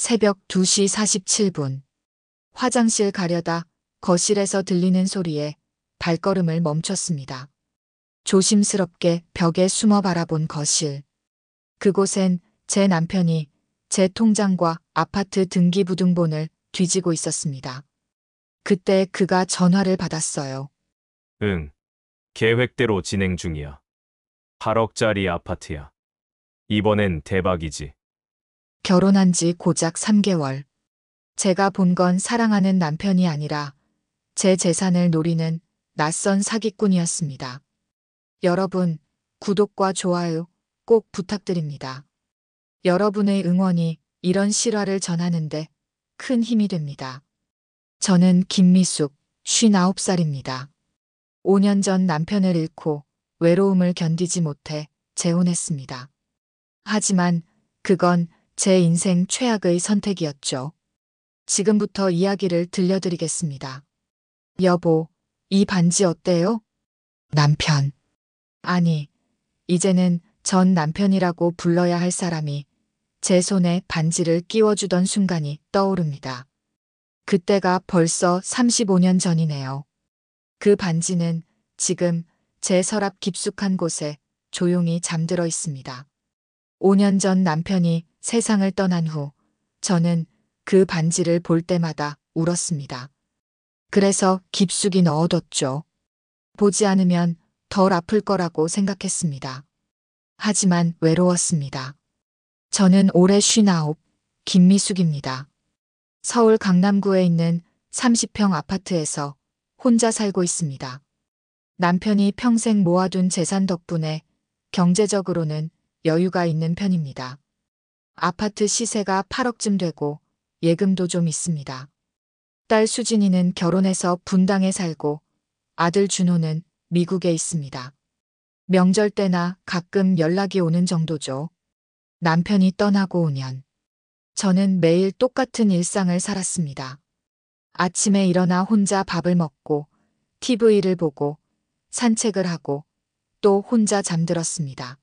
새벽 2시 47분. 화장실 가려다 거실에서 들리는 소리에 발걸음을 멈췄습니다. 조심스럽게 벽에 숨어 바라본 거실. 그곳엔 제 남편이 제 통장과 아파트 등기부등본을 뒤지고 있었습니다. 그때 그가 전화를 받았어요. 응, 계획대로 진행 중이야. 8억짜리 아파트야. 이번엔 대박이지. 결혼한 지 고작 3개월. 제가 본 건 사랑하는 남편이 아니라 제 재산을 노리는 낯선 사기꾼이었습니다. 여러분, 구독과 좋아요 꼭 부탁드립니다. 여러분의 응원이 이런 실화를 전하는데 큰 힘이 됩니다. 저는 김미숙, 59살입니다. 5년 전 남편을 잃고 외로움을 견디지 못해 재혼했습니다. 하지만 그건 제 인생 최악의 선택이었죠. 지금부터 이야기를 들려드리겠습니다. 여보, 이 반지 어때요? 남편. 아니, 이제는 전 남편이라고 불러야 할 사람이 제 손에 반지를 끼워주던 순간이 떠오릅니다. 그때가 벌써 35년 전이네요. 그 반지는 지금 제 서랍 깊숙한 곳에 조용히 잠들어 있습니다. 5년 전 남편이 세상을 떠난 후 저는 그 반지를 볼 때마다 울었습니다. 그래서 깊숙이 넣어뒀죠. 보지 않으면 덜 아플 거라고 생각했습니다. 하지만 외로웠습니다. 저는 올해 59, 김미숙입니다. 서울 강남구에 있는 30평 아파트에서 혼자 살고 있습니다. 남편이 평생 모아둔 재산 덕분에 경제적으로는 여유가 있는 편입니다. 아파트 시세가 8억쯤 되고 예금도 좀 있습니다. 딸 수진이는 결혼해서 분당에 살고 아들 준호는 미국에 있습니다. 명절 때나 가끔 연락이 오는 정도죠. 남편이 떠나고 5년. 저는 매일 똑같은 일상을 살았습니다. 아침에 일어나 혼자 밥을 먹고 TV를 보고 산책을 하고 또 혼자 잠들었습니다.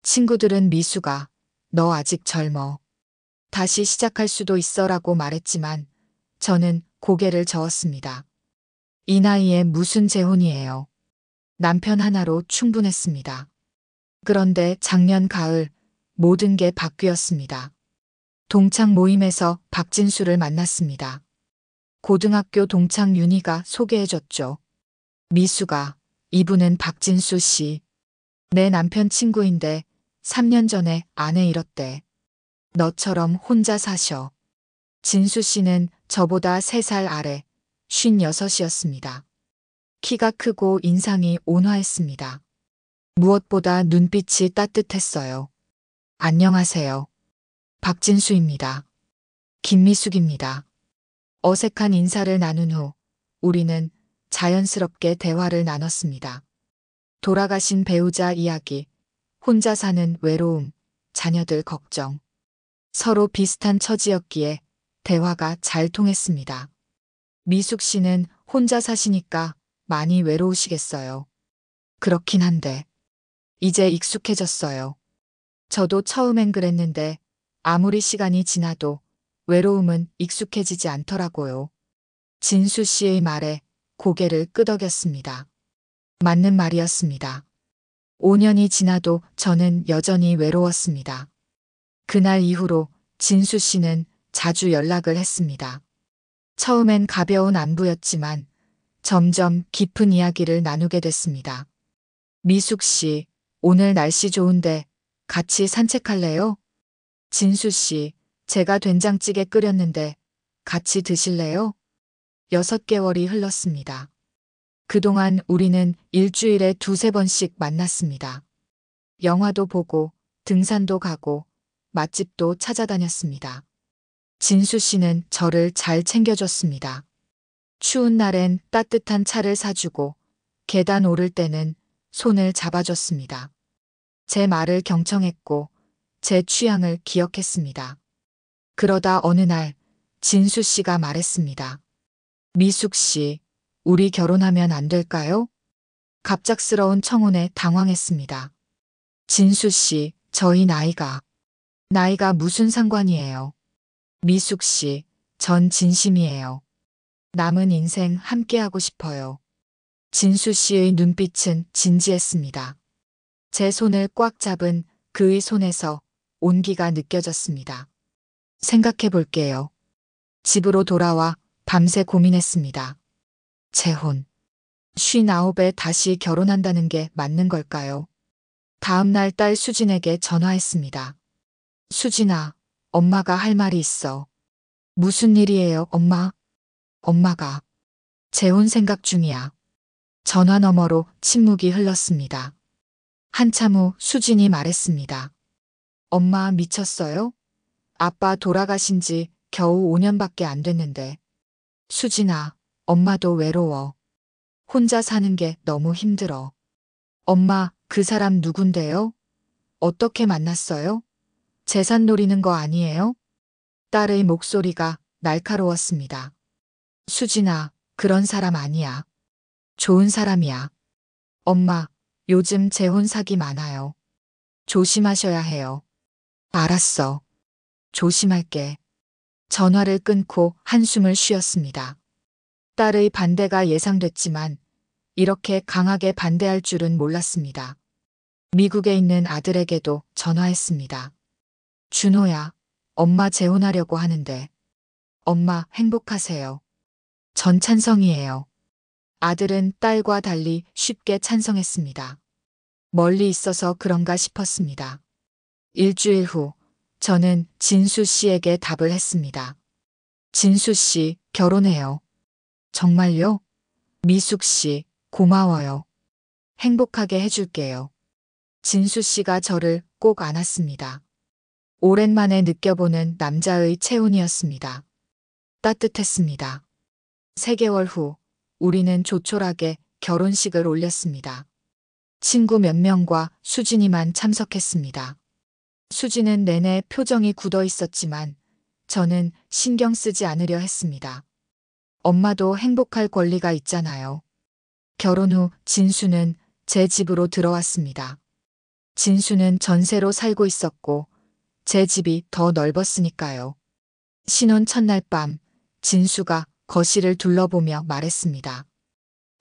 친구들은 미숙아, 너 아직 젊어. 다시 시작할 수도 있어라고 말했지만 저는 고개를 저었습니다. 이 나이에 무슨 재혼이에요. 남편 하나로 충분했습니다. 그런데 작년 가을 모든 게 바뀌었습니다. 동창 모임에서 박진수를 만났습니다. 고등학교 동창 윤희가 소개해줬죠. 미숙아, 이분은 박진수 씨. 내 남편 친구인데 3년 전에 아내 잃었대. 너처럼 혼자 사셔. 진수 씨는 저보다 3살 아래 56이었습니다. 키가 크고 인상이 온화했습니다. 무엇보다 눈빛이 따뜻했어요. 안녕하세요. 박진수입니다. 김미숙입니다. 어색한 인사를 나눈 후 우리는 자연스럽게 대화를 나눴습니다. 돌아가신 배우자 이야기, 혼자 사는 외로움, 자녀들 걱정. 서로 비슷한 처지였기에 대화가 잘 통했습니다. 미숙 씨는 혼자 사시니까 많이 외로우시겠어요. 그렇긴 한데, 이제 익숙해졌어요. 저도 처음엔 그랬는데 아무리 시간이 지나도 외로움은 익숙해지지 않더라고요. 진수 씨의 말에 고개를 끄덕였습니다. 맞는 말이었습니다. 5년이 지나도 저는 여전히 외로웠습니다. 그날 이후로 진수 씨는 자주 연락을 했습니다. 처음엔 가벼운 안부였지만 점점 깊은 이야기를 나누게 됐습니다. 미숙 씨, 오늘 날씨 좋은데 같이 산책할래요? 진수 씨, 제가 된장찌개 끓였는데 같이 드실래요? 6개월이 흘렀습니다. 그동안 우리는 일주일에 2~3번씩 만났습니다. 영화도 보고 등산도 가고 맛집도 찾아다녔습니다. 진수 씨는 저를 잘 챙겨줬습니다. 추운 날엔 따뜻한 차를 사주고 계단 오를 때는 손을 잡아줬습니다. 제 말을 경청했고 제 취향을 기억했습니다. 그러다 어느 날 진수 씨가 말했습니다. 미숙 씨, 우리 결혼하면 안 될까요? 갑작스러운 청혼에 당황했습니다. 진수 씨, 저희 나이가 무슨 상관이에요? 미숙 씨, 전 진심이에요. 남은 인생 함께하고 싶어요. 진수 씨의 눈빛은 진지했습니다. 제 손을 꽉 잡은 그의 손에서 온기가 느껴졌습니다. 생각해 볼게요. 집으로 돌아와 밤새 고민했습니다. 재혼. 59에 다시 결혼한다는 게 맞는 걸까요? 다음 날 딸 수진에게 전화했습니다. 수진아, 엄마가 할 말이 있어. 무슨 일이에요, 엄마? 엄마가 재혼 생각 중이야. 전화 너머로 침묵이 흘렀습니다. 한참 후 수진이 말했습니다. 엄마 미쳤어요? 아빠 돌아가신 지 겨우 5년밖에 안 됐는데. 수진아, 엄마도 외로워. 혼자 사는 게 너무 힘들어. 엄마, 그 사람 누군데요? 어떻게 만났어요? 재산 노리는 거 아니에요? 딸의 목소리가 날카로웠습니다. 수진아, 그런 사람 아니야. 좋은 사람이야. 엄마, 요즘 재혼 사기 많아요. 조심하셔야 해요. 알았어. 조심할게. 전화를 끊고 한숨을 쉬었습니다. 딸의 반대가 예상됐지만 이렇게 강하게 반대할 줄은 몰랐습니다. 미국에 있는 아들에게도 전화했습니다. 준호야, 엄마 재혼하려고 하는데. 엄마 행복하세요. 전 찬성이에요. 아들은 딸과 달리 쉽게 찬성했습니다. 멀리 있어서 그런가 싶었습니다. 일주일 후, 저는 진수 씨에게 답을 했습니다. 진수 씨, 결혼해요. 정말요? 미숙 씨, 고마워요. 행복하게 해줄게요. 진수 씨가 저를 꼭 안았습니다. 오랜만에 느껴보는 남자의 체온이었습니다. 따뜻했습니다. 3개월 후, 우리는 조촐하게 결혼식을 올렸습니다. 친구 몇 명과 수진이만 참석했습니다. 수진은 내내 표정이 굳어 있었지만 저는 신경 쓰지 않으려 했습니다. 엄마도 행복할 권리가 있잖아요. 결혼 후 진수는 제 집으로 들어왔습니다. 진수는 전세로 살고 있었고 제 집이 더 넓었으니까요. 신혼 첫날 밤 진수가 거실을 둘러보며 말했습니다.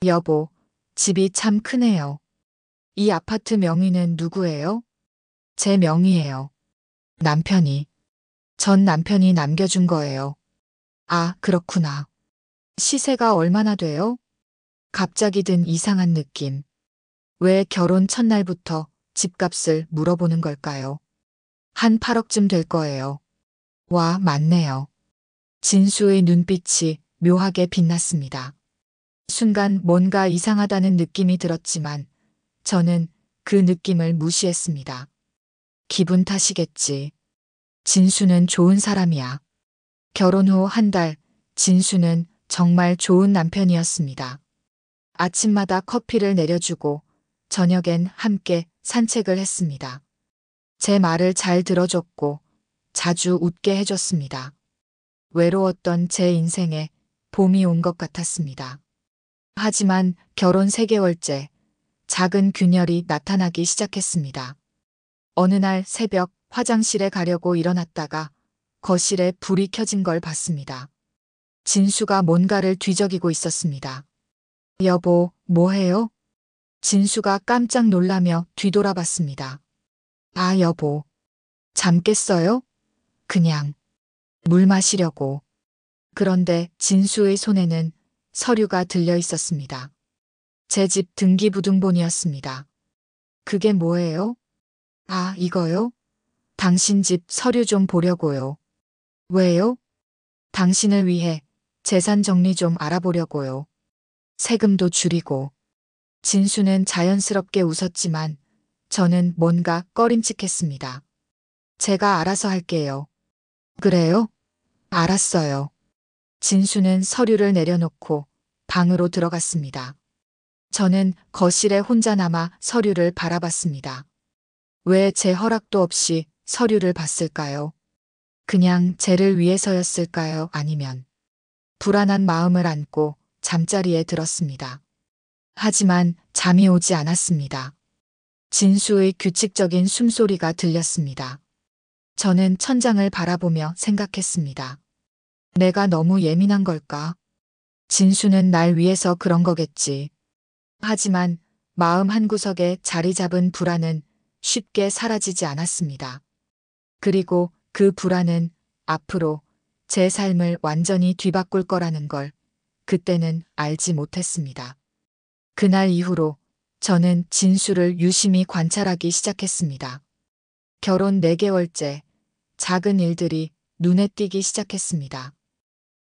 여보, 집이 참 크네요. 이 아파트 명의는 누구예요? 제 명의예요. 남편이. 전 남편이 남겨준 거예요. 아, 그렇구나. 시세가 얼마나 돼요? 갑자기 든 이상한 느낌. 왜 결혼 첫날부터 집값을 물어보는 걸까요? 한 8억쯤 될 거예요. 와, 맞네요. 진수의 눈빛이 묘하게 빛났습니다. 순간 뭔가 이상하다는 느낌이 들었지만 저는 그 느낌을 무시했습니다. 기분 탓이겠지. 진수는 좋은 사람이야. 결혼 후 한 달, 진수는 정말 좋은 남편이었습니다. 아침마다 커피를 내려주고 저녁엔 함께 산책을 했습니다. 제 말을 잘 들어줬고 자주 웃게 해줬습니다. 외로웠던 제 인생에 봄이 온 것 같았습니다. 하지만 결혼 3개월째 작은 균열이 나타나기 시작했습니다. 어느 날 새벽 화장실에 가려고 일어났다가 거실에 불이 켜진 걸 봤습니다. 진수가 뭔가를 뒤적이고 있었습니다. 여보, 뭐해요? 진수가 깜짝 놀라며 뒤돌아봤습니다. 아, 여보. 잠 깼어요? 그냥 물 마시려고. 그런데 진수의 손에는 서류가 들려 있었습니다. 제 집 등기부등본이었습니다. 그게 뭐예요? 아, 이거요? 당신 집 서류 좀 보려고요. 왜요? 당신을 위해 재산 정리 좀 알아보려고요. 세금도 줄이고. 진수는 자연스럽게 웃었지만 저는 뭔가 꺼림칙했습니다. 제가 알아서 할게요. 그래요? 알았어요. 진수는 서류를 내려놓고 방으로 들어갔습니다. 저는 거실에 혼자 남아 서류를 바라봤습니다. 왜 제 허락도 없이 서류를 봤을까요? 그냥 쟤를 위해서였을까요? 아니면 불안한 마음을 안고 잠자리에 들었습니다. 하지만 잠이 오지 않았습니다. 진수의 규칙적인 숨소리가 들렸습니다. 저는 천장을 바라보며 생각했습니다. 내가 너무 예민한 걸까? 진수는 날 위해서 그런 거겠지. 하지만 마음 한구석에 자리 잡은 불안은 쉽게 사라지지 않았습니다. 그리고 그 불안은 앞으로 제 삶을 완전히 뒤바꿀 거라는 걸 그때는 알지 못했습니다. 그날 이후로 저는 진수를 유심히 관찰하기 시작했습니다. 결혼 4개월째 작은 일들이 눈에 띄기 시작했습니다.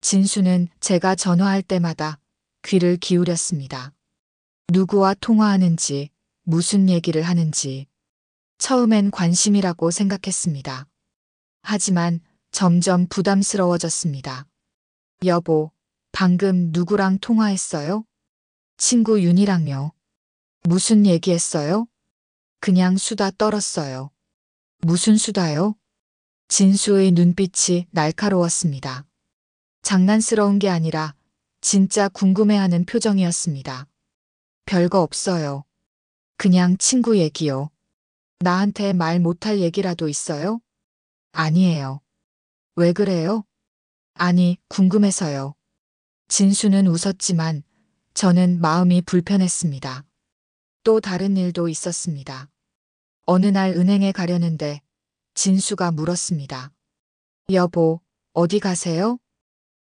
진수는 제가 전화할 때마다 귀를 기울였습니다. 누구와 통화하는지, 무슨 얘기를 하는지. 처음엔 관심이라고 생각했습니다. 하지만 점점 부담스러워졌습니다. 여보, 방금 누구랑 통화했어요? 친구 윤이랑요. 무슨 얘기했어요? 그냥 수다 떨었어요. 무슨 수다요? 진수의 눈빛이 날카로웠습니다. 장난스러운 게 아니라 진짜 궁금해하는 표정이었습니다. 별거 없어요. 그냥 친구 얘기요. 나한테 말 못할 얘기라도 있어요? 아니에요. 왜 그래요? 아니, 궁금해서요. 진수는 웃었지만 저는 마음이 불편했습니다. 또 다른 일도 있었습니다. 어느 날 은행에 가려는데 진수가 물었습니다. 여보, 어디 가세요?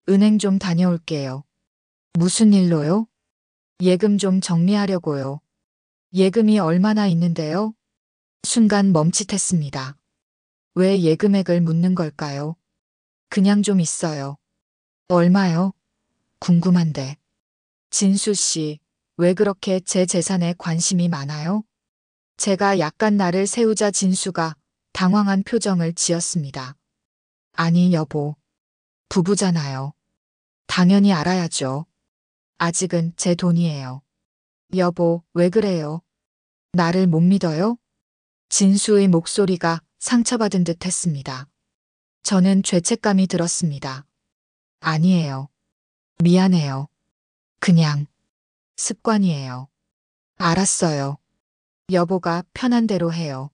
은행 좀 다녀올게요. 무슨 일로요? 예금 좀 정리하려고요. 예금이 얼마나 있는데요? 순간 멈칫했습니다. 왜 예금액을 묻는 걸까요? 그냥 좀 있어요. 얼마요? 궁금한데. 진수 씨, 왜 그렇게 제 재산에 관심이 많아요? 제가 약간 나를 세우자 진수가 당황한 표정을 지었습니다. 아니, 여보. 부부잖아요. 당연히 알아야죠. 아직은 제 돈이에요. 여보, 왜 그래요? 나를 못 믿어요? 진수의 목소리가 상처받은 듯 했습니다. 저는 죄책감이 들었습니다. 아니에요. 미안해요. 그냥 습관이에요. 알았어요. 여보가 편한 대로 해요.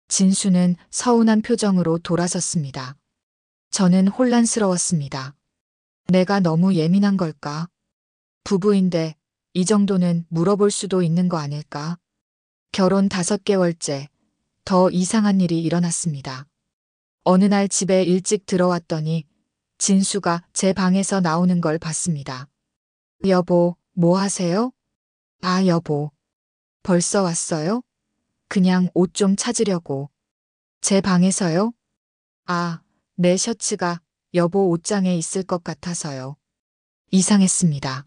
진수는 서운한 표정으로 돌아섰습니다. 저는 혼란스러웠습니다. 내가 너무 예민한 걸까? 부부인데 이 정도는 물어볼 수도 있는 거 아닐까? 결혼 5개월째 더 이상한 일이 일어났습니다. 어느 날 집에 일찍 들어왔더니 진수가 제 방에서 나오는 걸 봤습니다. 여보, 뭐 하세요? 아, 여보. 벌써 왔어요? 그냥 옷 좀 찾으려고. 제 방에서요? 아, 내 셔츠가 여보 옷장에 있을 것 같아서요. 이상했습니다.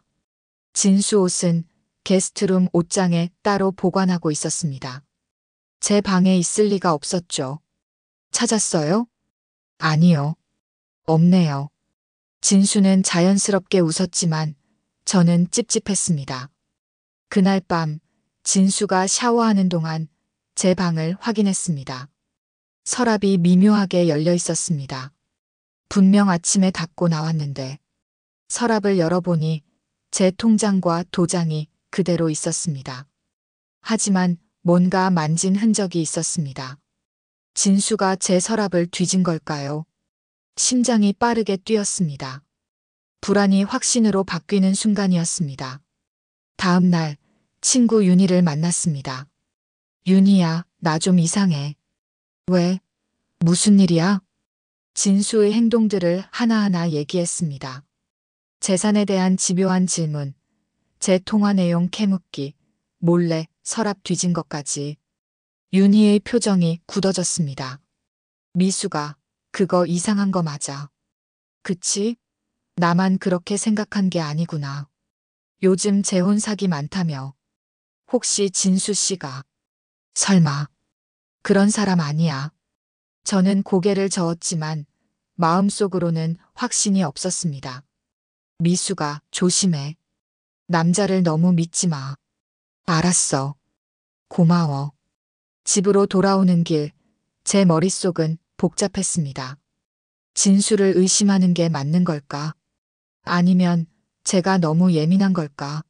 진수 옷은 게스트룸 옷장에 따로 보관하고 있었습니다. 제 방에 있을 리가 없었죠. 찾았어요? 아니요. 없네요. 진수는 자연스럽게 웃었지만 저는 찝찝했습니다. 그날 밤 진수가 샤워하는 동안 제 방을 확인했습니다. 서랍이 미묘하게 열려 있었습니다. 분명 아침에 닫고 나왔는데 서랍을 열어보니 제 통장과 도장이 그대로 있었습니다. 하지만 뭔가 만진 흔적이 있었습니다. 진수가 제 서랍을 뒤진 걸까요? 심장이 빠르게 뛰었습니다. 불안이 확신으로 바뀌는 순간이었습니다. 다음 날 친구 윤희를 만났습니다. 윤희야, 나 좀 이상해. 왜? 무슨 일이야? 진수의 행동들을 하나하나 얘기했습니다. 재산에 대한 집요한 질문, 제 통화 내용 캐묻기, 몰래 서랍 뒤진 것까지. 윤희의 표정이 굳어졌습니다. 미수가, 그거 이상한 거 맞아. 그치? 나만 그렇게 생각한 게 아니구나. 요즘 재혼 사기 많다며. 혹시 진수 씨가. 설마. 그런 사람 아니야. 저는 고개를 저었지만 마음속으로는 확신이 없었습니다. 미수가, 조심해. 남자를 너무 믿지 마. 알았어. 고마워. 집으로 돌아오는 길, 제 머릿속은 복잡했습니다. 진수를 의심하는 게 맞는 걸까? 아니면 제가 너무 예민한 걸까?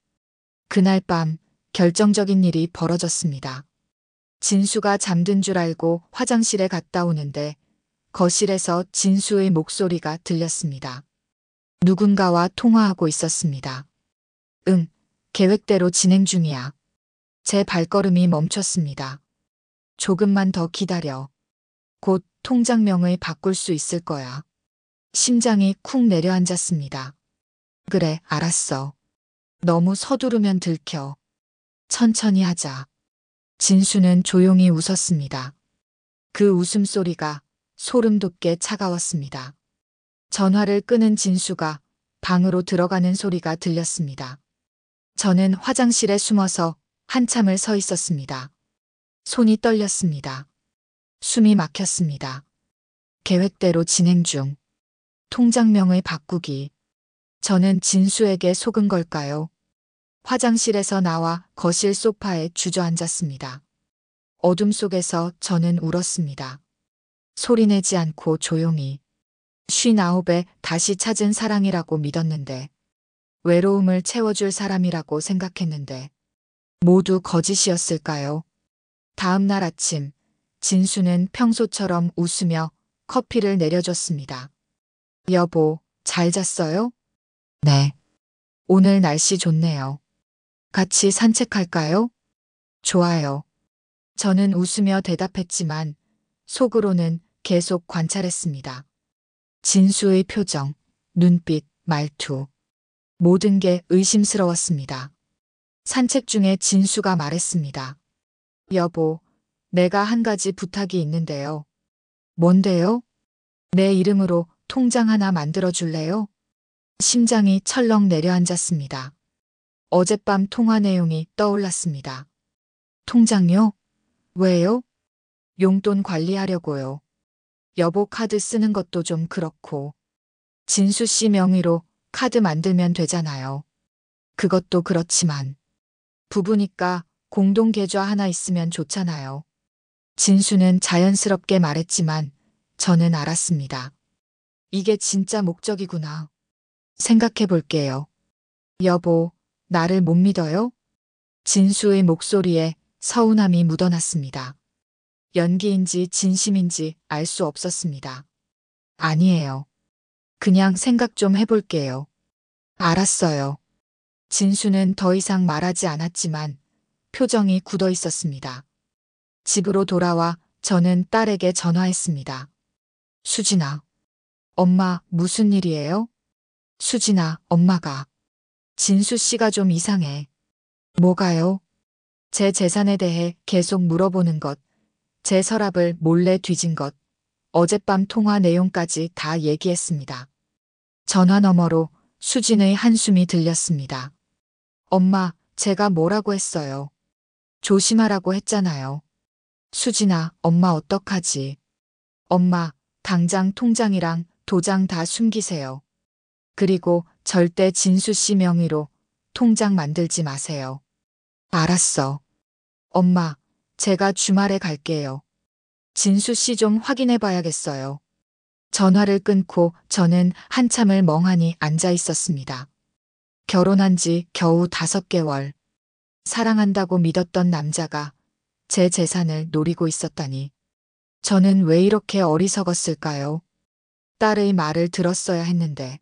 그날 밤 결정적인 일이 벌어졌습니다. 진수가 잠든 줄 알고 화장실에 갔다 오는데 거실에서 진수의 목소리가 들렸습니다. 누군가와 통화하고 있었습니다. 응, 계획대로 진행 중이야. 제 발걸음이 멈췄습니다. 조금만 더 기다려. 곧 통장명을 바꿀 수 있을 거야. 심장이 쿵 내려앉았습니다. 그래, 알았어. 너무 서두르면 들켜. 천천히 하자. 진수는 조용히 웃었습니다. 그 웃음소리가 소름 돋게 차가웠습니다. 전화를 끄는 진수가 방으로 들어가는 소리가 들렸습니다. 저는 화장실에 숨어서 한참을 서 있었습니다. 손이 떨렸습니다. 숨이 막혔습니다. 계획대로 진행 중. 통장명을 바꾸기. 저는 진수에게 속은 걸까요? 화장실에서 나와 거실 소파에 주저앉았습니다. 어둠 속에서 저는 울었습니다. 소리내지 않고 조용히. 59에 다시 찾은 사랑이라고 믿었는데, 외로움을 채워줄 사람이라고 생각했는데, 모두 거짓이었을까요? 다음 날 아침, 진수는 평소처럼 웃으며 커피를 내려줬습니다. 여보, 잘 잤어요? 네. 오늘 날씨 좋네요. 같이 산책할까요? 좋아요. 저는 웃으며 대답했지만 속으로는 계속 관찰했습니다. 진수의 표정, 눈빛, 말투. 모든 게 의심스러웠습니다. 산책 중에 진수가 말했습니다. 여보, 내가 한 가지 부탁이 있는데요. 뭔데요? 내 이름으로 통장 하나 만들어 줄래요? 심장이 철렁 내려앉았습니다. 어젯밤 통화 내용이 떠올랐습니다. 통장요? 왜요? 용돈 관리하려고요. 여보 카드 쓰는 것도 좀 그렇고. 진수 씨 명의로 카드 만들면 되잖아요. 그것도 그렇지만. 부부니까 공동 계좌 하나 있으면 좋잖아요. 진수는 자연스럽게 말했지만 저는 알았습니다. 이게 진짜 목적이구나. 생각해 볼게요. 여보, 나를 못 믿어요? 진수의 목소리에 서운함이 묻어났습니다. 연기인지 진심인지 알 수 없었습니다. 아니에요. 그냥 생각 좀 해볼게요. 알았어요. 진수는 더 이상 말하지 않았지만 표정이 굳어 있었습니다. 집으로 돌아와 저는 딸에게 전화했습니다. 수진아. 엄마, 무슨 일이에요? 수진아, 엄마가. 진수 씨가 좀 이상해. 뭐가요? 제 재산에 대해 계속 물어보는 것, 제 서랍을 몰래 뒤진 것, 어젯밤 통화 내용까지 다 얘기했습니다. 전화 너머로 수진의 한숨이 들렸습니다. 엄마, 제가 뭐라고 했어요? 조심하라고 했잖아요. 수진아, 엄마 어떡하지? 엄마, 당장 통장이랑 도장 다 숨기세요. 그리고 절대 진수 씨 명의로 통장 만들지 마세요. 알았어. 엄마, 제가 주말에 갈게요. 진수 씨 좀 확인해 봐야겠어요. 전화를 끊고 저는 한참을 멍하니 앉아 있었습니다. 결혼한 지 겨우 5개월. 사랑한다고 믿었던 남자가 제 재산을 노리고 있었다니. 저는 왜 이렇게 어리석었을까요? 딸의 말을 들었어야 했는데.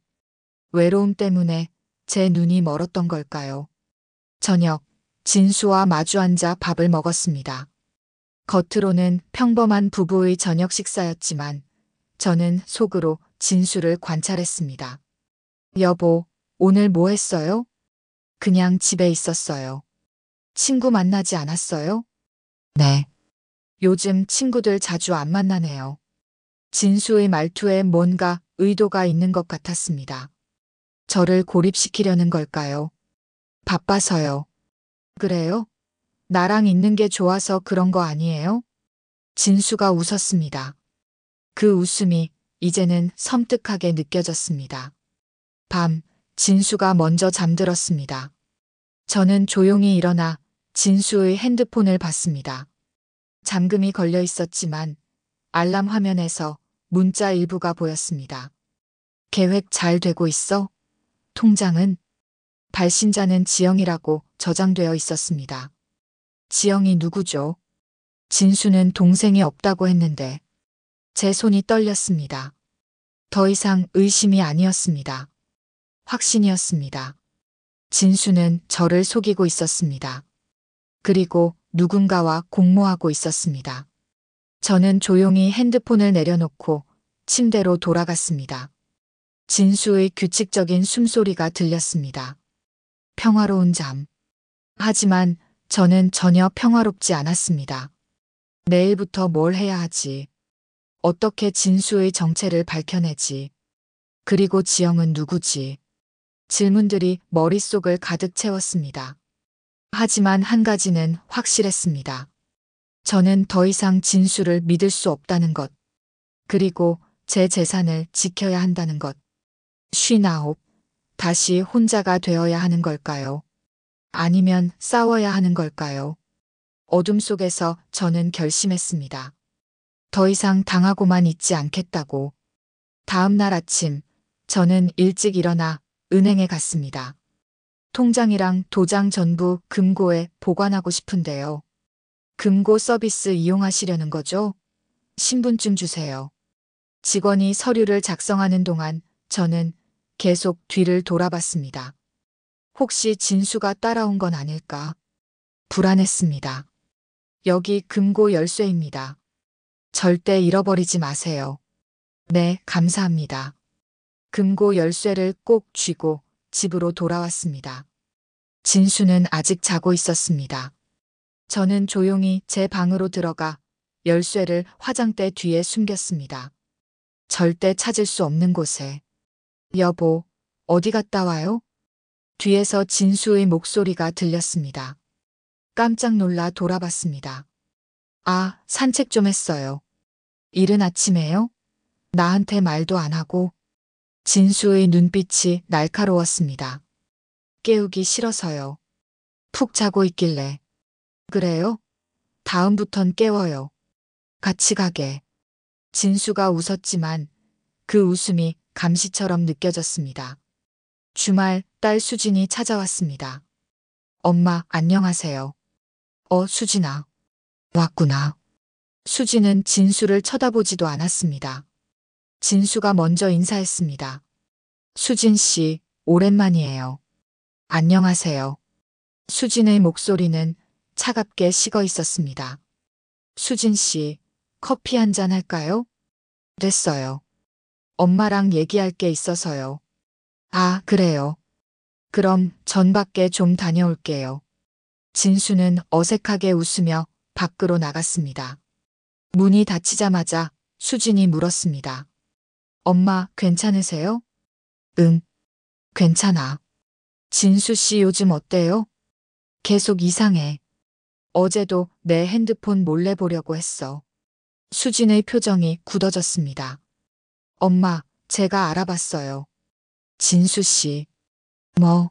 외로움 때문에 제 눈이 멀었던 걸까요? 저녁, 진수와 마주 앉아 밥을 먹었습니다. 겉으로는 평범한 부부의 저녁 식사였지만 저는 속으로 진수를 관찰했습니다. 여보, 오늘 뭐 했어요? 그냥 집에 있었어요. 친구 만나지 않았어요? 네. 요즘 친구들 자주 안 만나네요. 진수의 말투에 뭔가 의도가 있는 것 같았습니다. 저를 고립시키려는 걸까요? 바빠서요. 그래요? 나랑 있는 게 좋아서 그런 거 아니에요? 진수가 웃었습니다. 그 웃음이 이제는 섬뜩하게 느껴졌습니다. 밤, 진수가 먼저 잠들었습니다. 저는 조용히 일어나 진수의 핸드폰을 봤습니다. 잠금이 걸려 있었지만 알람 화면에서 문자 일부가 보였습니다. 계획 잘 되고 있어? 통장은? 발신자는 지영이라고 저장되어 있었습니다. 지영이 누구죠? 진수는 동생이 없다고 했는데. 제 손이 떨렸습니다. 더 이상 의심이 아니었습니다. 확신이었습니다. 진수는 저를 속이고 있었습니다. 그리고 누군가와 공모하고 있었습니다. 저는 조용히 핸드폰을 내려놓고 침대로 돌아갔습니다. 진수의 규칙적인 숨소리가 들렸습니다. 평화로운 잠. 하지만 저는 전혀 평화롭지 않았습니다. 내일부터 뭘 해야 하지? 어떻게 진수의 정체를 밝혀내지? 그리고 지영은 누구지? 질문들이 머릿속을 가득 채웠습니다. 하지만 한 가지는 확실했습니다. 저는 더 이상 진수를 믿을 수 없다는 것. 그리고 제 재산을 지켜야 한다는 것. 59. 다시 혼자가 되어야 하는 걸까요? 아니면 싸워야 하는 걸까요? 어둠 속에서 저는 결심했습니다. 더 이상 당하고만 있지 않겠다고. 다음 날 아침, 저는 일찍 일어나 은행에 갔습니다. 통장이랑 도장 전부 금고에 보관하고 싶은데요. 금고 서비스 이용하시려는 거죠? 신분증 주세요. 직원이 서류를 작성하는 동안 저는 계속 뒤를 돌아봤습니다. 혹시 진수가 따라온 건 아닐까? 불안했습니다. 여기 금고 열쇠입니다. 절대 잃어버리지 마세요. 네, 감사합니다. 금고 열쇠를 꼭 쥐고 집으로 돌아왔습니다. 진수는 아직 자고 있었습니다. 저는 조용히 제 방으로 들어가 열쇠를 화장대 뒤에 숨겼습니다. 절대 찾을 수 없는 곳에. 여보, 어디 갔다 와요? 뒤에서 진수의 목소리가 들렸습니다. 깜짝 놀라 돌아봤습니다. 아, 산책 좀 했어요. 이른 아침에요? 나한테 말도 안 하고. 진수의 눈빛이 날카로웠습니다. 깨우기 싫어서요. 푹 자고 있길래. 그래요? 다음부턴 깨워요. 같이 가게. 진수가 웃었지만 그 웃음이 감시처럼 느껴졌습니다. 주말 딸 수진이 찾아왔습니다. 엄마, 안녕하세요. 수진아. 왔구나. 수진은 진수를 쳐다보지도 않았습니다. 진수가 먼저 인사했습니다. 수진 씨, 오랜만이에요. 안녕하세요. 수진의 목소리는 차갑게 식어 있었습니다. 수진 씨, 커피 한 잔 할까요? 됐어요. 엄마랑 얘기할 게 있어서요. 아, 그래요. 그럼 전 밖에 좀 다녀올게요. 진수는 어색하게 웃으며 밖으로 나갔습니다. 문이 닫히자마자 수진이 물었습니다. 엄마, 괜찮으세요? 응, 괜찮아. 진수 씨 요즘 어때요? 계속 이상해. 어제도 내 핸드폰 몰래 보려고 했어. 수진의 표정이 굳어졌습니다. 엄마, 제가 알아봤어요. 진수 씨. 뭐?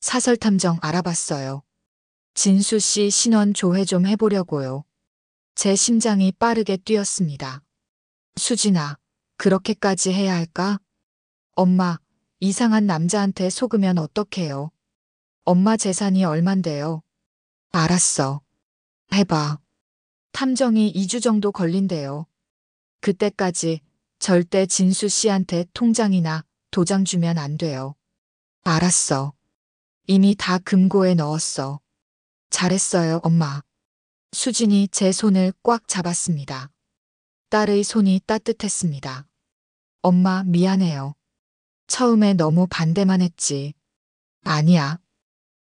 사설 탐정 알아봤어요. 진수 씨 신원 조회 좀 해보려고요. 제 심장이 빠르게 뛰었습니다. 수진아, 그렇게까지 해야 할까? 엄마, 이상한 남자한테 속으면 어떡해요? 엄마 재산이 얼만데요? 알았어. 해봐. 탐정이 2주 정도 걸린대요. 그때까지 절대 진수 씨한테 통장이나 도장 주면 안 돼요. 알았어. 이미 다 금고에 넣었어. 잘했어요, 엄마. 수진이 제 손을 꽉 잡았습니다. 딸의 손이 따뜻했습니다. 엄마, 미안해요. 처음에 너무 반대만 했지. 아니야.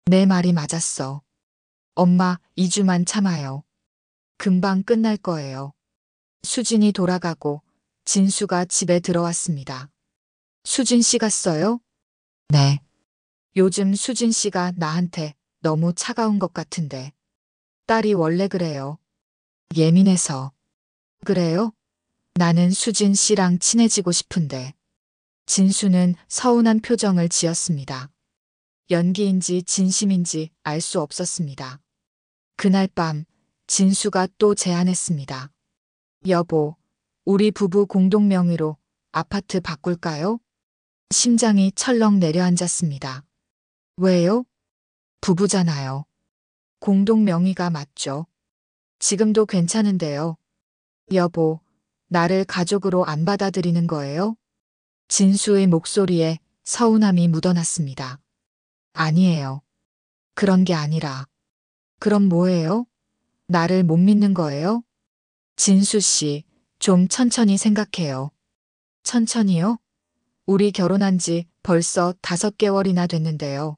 내 말이 맞았어. 엄마, 2주만 참아요. 금방 끝날 거예요. 수진이 돌아가고 진수가 집에 들어왔습니다. 수진 씨 갔어요? 네. 요즘 수진 씨가 나한테 너무 차가운 것 같은데. 딸이 원래 그래요. 예민해서. 그래요? 나는 수진 씨랑 친해지고 싶은데. 진수는 서운한 표정을 지었습니다. 연기인지 진심인지 알 수 없었습니다. 그날 밤 진수가 또 제안했습니다. 여보, 우리 부부 공동 명의로 아파트 바꿀까요? 심장이 철렁 내려앉았습니다. 왜요? 부부잖아요. 공동 명의가 맞죠. 지금도 괜찮은데요. 여보, 나를 가족으로 안 받아들이는 거예요? 진수의 목소리에 서운함이 묻어났습니다. 아니에요. 그런 게 아니라. 그럼 뭐예요? 나를 못 믿는 거예요? 진수 씨, 좀 천천히 생각해요. 천천히요? 우리 결혼한 지 벌써 5개월이나 됐는데요.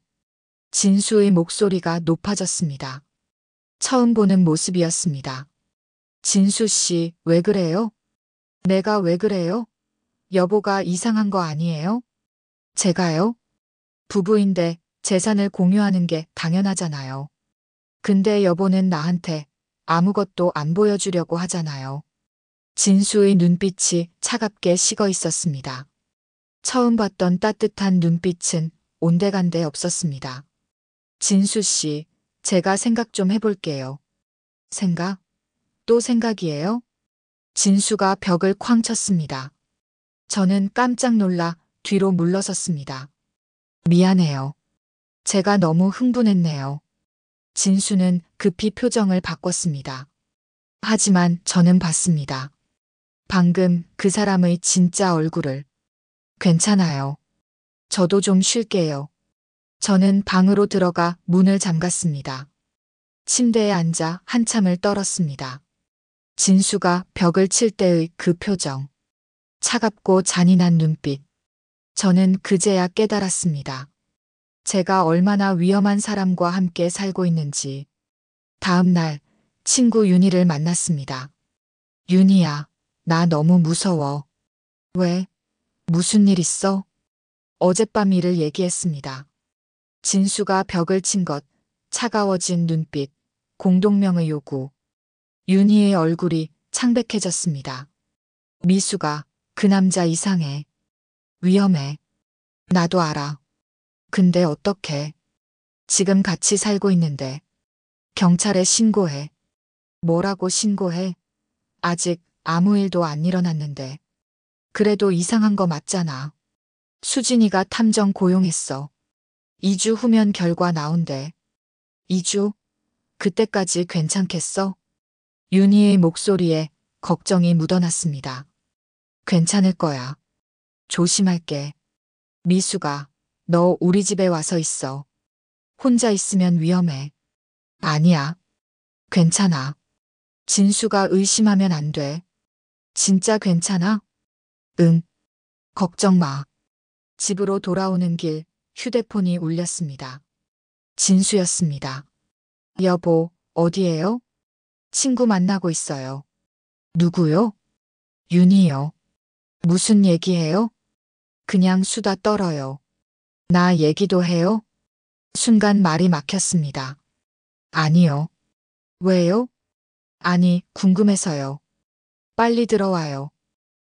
진수의 목소리가 높아졌습니다. 처음 보는 모습이었습니다. 진수 씨, 왜 그래요? 내가 왜 그래요? 여보가 이상한 거 아니에요? 제가요? 부부인데 재산을 공유하는 게 당연하잖아요. 근데 여보는 나한테 아무것도 안 보여주려고 하잖아요. 진수의 눈빛이 차갑게 식어 있었습니다. 처음 봤던 따뜻한 눈빛은 온데간데 없었습니다. 진수 씨, 제가 생각 좀 해볼게요. 생각? 또 생각이에요? 진수가 벽을 쾅 쳤습니다. 저는 깜짝 놀라 뒤로 물러섰습니다. 미안해요. 제가 너무 흥분했네요. 진수는 급히 표정을 바꿨습니다. 하지만 저는 봤습니다. 방금 그 사람의 진짜 얼굴을. 괜찮아요. 저도 좀 쉴게요. 저는 방으로 들어가 문을 잠갔습니다. 침대에 앉아 한참을 떨었습니다. 진수가 벽을 칠 때의 그 표정. 차갑고 잔인한 눈빛. 저는 그제야 깨달았습니다. 제가 얼마나 위험한 사람과 함께 살고 있는지. 다음 날 친구 윤희를 만났습니다. 윤희야, 나 너무 무서워. 왜? 무슨 일 있어? 어젯밤 일을 얘기했습니다. 진수가 벽을 친 것, 차가워진 눈빛, 공동명의 요구. 윤희의 얼굴이 창백해졌습니다. 미수가, 그 남자 이상해. 위험해. 나도 알아. 근데 어떡해. 지금 같이 살고 있는데. 경찰에 신고해. 뭐라고 신고해? 아직 아무 일도 안 일어났는데. 그래도 이상한 거 맞잖아. 수진이가 탐정 고용했어. 2주 후면 결과 나온대. 2주? 그때까지 괜찮겠어? 윤희의 목소리에 걱정이 묻어났습니다. 괜찮을 거야. 조심할게. 미수가, 너 우리 집에 와서 있어. 혼자 있으면 위험해. 아니야. 괜찮아. 진수가 의심하면 안 돼. 진짜 괜찮아? 응. 걱정 마. 집으로 돌아오는 길 휴대폰이 울렸습니다. 진수였습니다. 여보, 어디에요? 친구 만나고 있어요. 누구요? 윤희요. 무슨 얘기해요? 그냥 수다 떨어요. 나 얘기도 해요? 순간 말이 막혔습니다. 아니요. 왜요? 아니, 궁금해서요. 빨리 들어와요.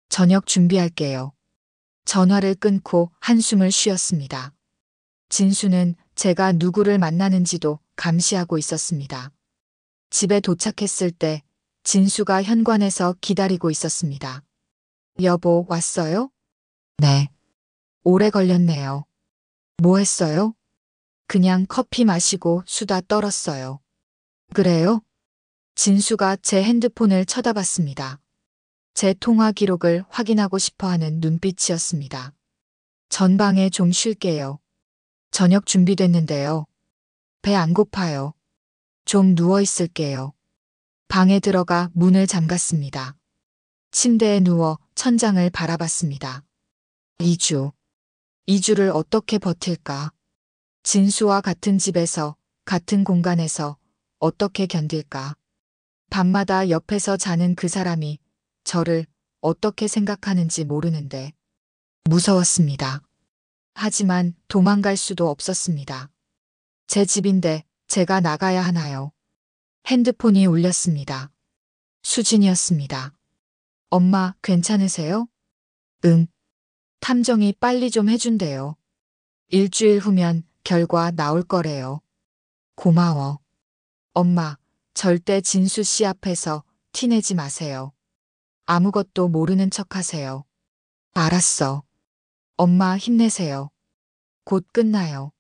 저녁 준비할게요. 전화를 끊고 한숨을 쉬었습니다. 진수는 제가 누구를 만나는지도 감시하고 있었습니다. 집에 도착했을 때 진수가 현관에서 기다리고 있었습니다. 여보, 왔어요? 네. 오래 걸렸네요. 뭐 했어요? 그냥 커피 마시고 수다 떨었어요. 그래요? 진수가 제 핸드폰을 쳐다봤습니다. 제 통화 기록을 확인하고 싶어 하는 눈빛이었습니다. 전방에 좀 쉴게요. 저녁 준비됐는데요. 배 안 고파요. 좀 누워 있을게요. 방에 들어가 문을 잠갔습니다. 침대에 누워 천장을 바라봤습니다. 2주. 2주를 어떻게 버틸까? 진수와 같은 집에서, 같은 공간에서 어떻게 견딜까? 밤마다 옆에서 자는 그 사람이 저를 어떻게 생각하는지 모르는데 무서웠습니다. 하지만 도망갈 수도 없었습니다. 제 집인데 제가 나가야 하나요? 핸드폰이 울렸습니다. 수진이었습니다. 엄마, 괜찮으세요? 응. 탐정이 빨리 좀 해준대요. 일주일 후면 결과 나올 거래요. 고마워. 엄마, 절대 진수 씨 앞에서 티내지 마세요. 아무것도 모르는 척 하세요. 알았어. 엄마 힘내세요. 곧 끝나요.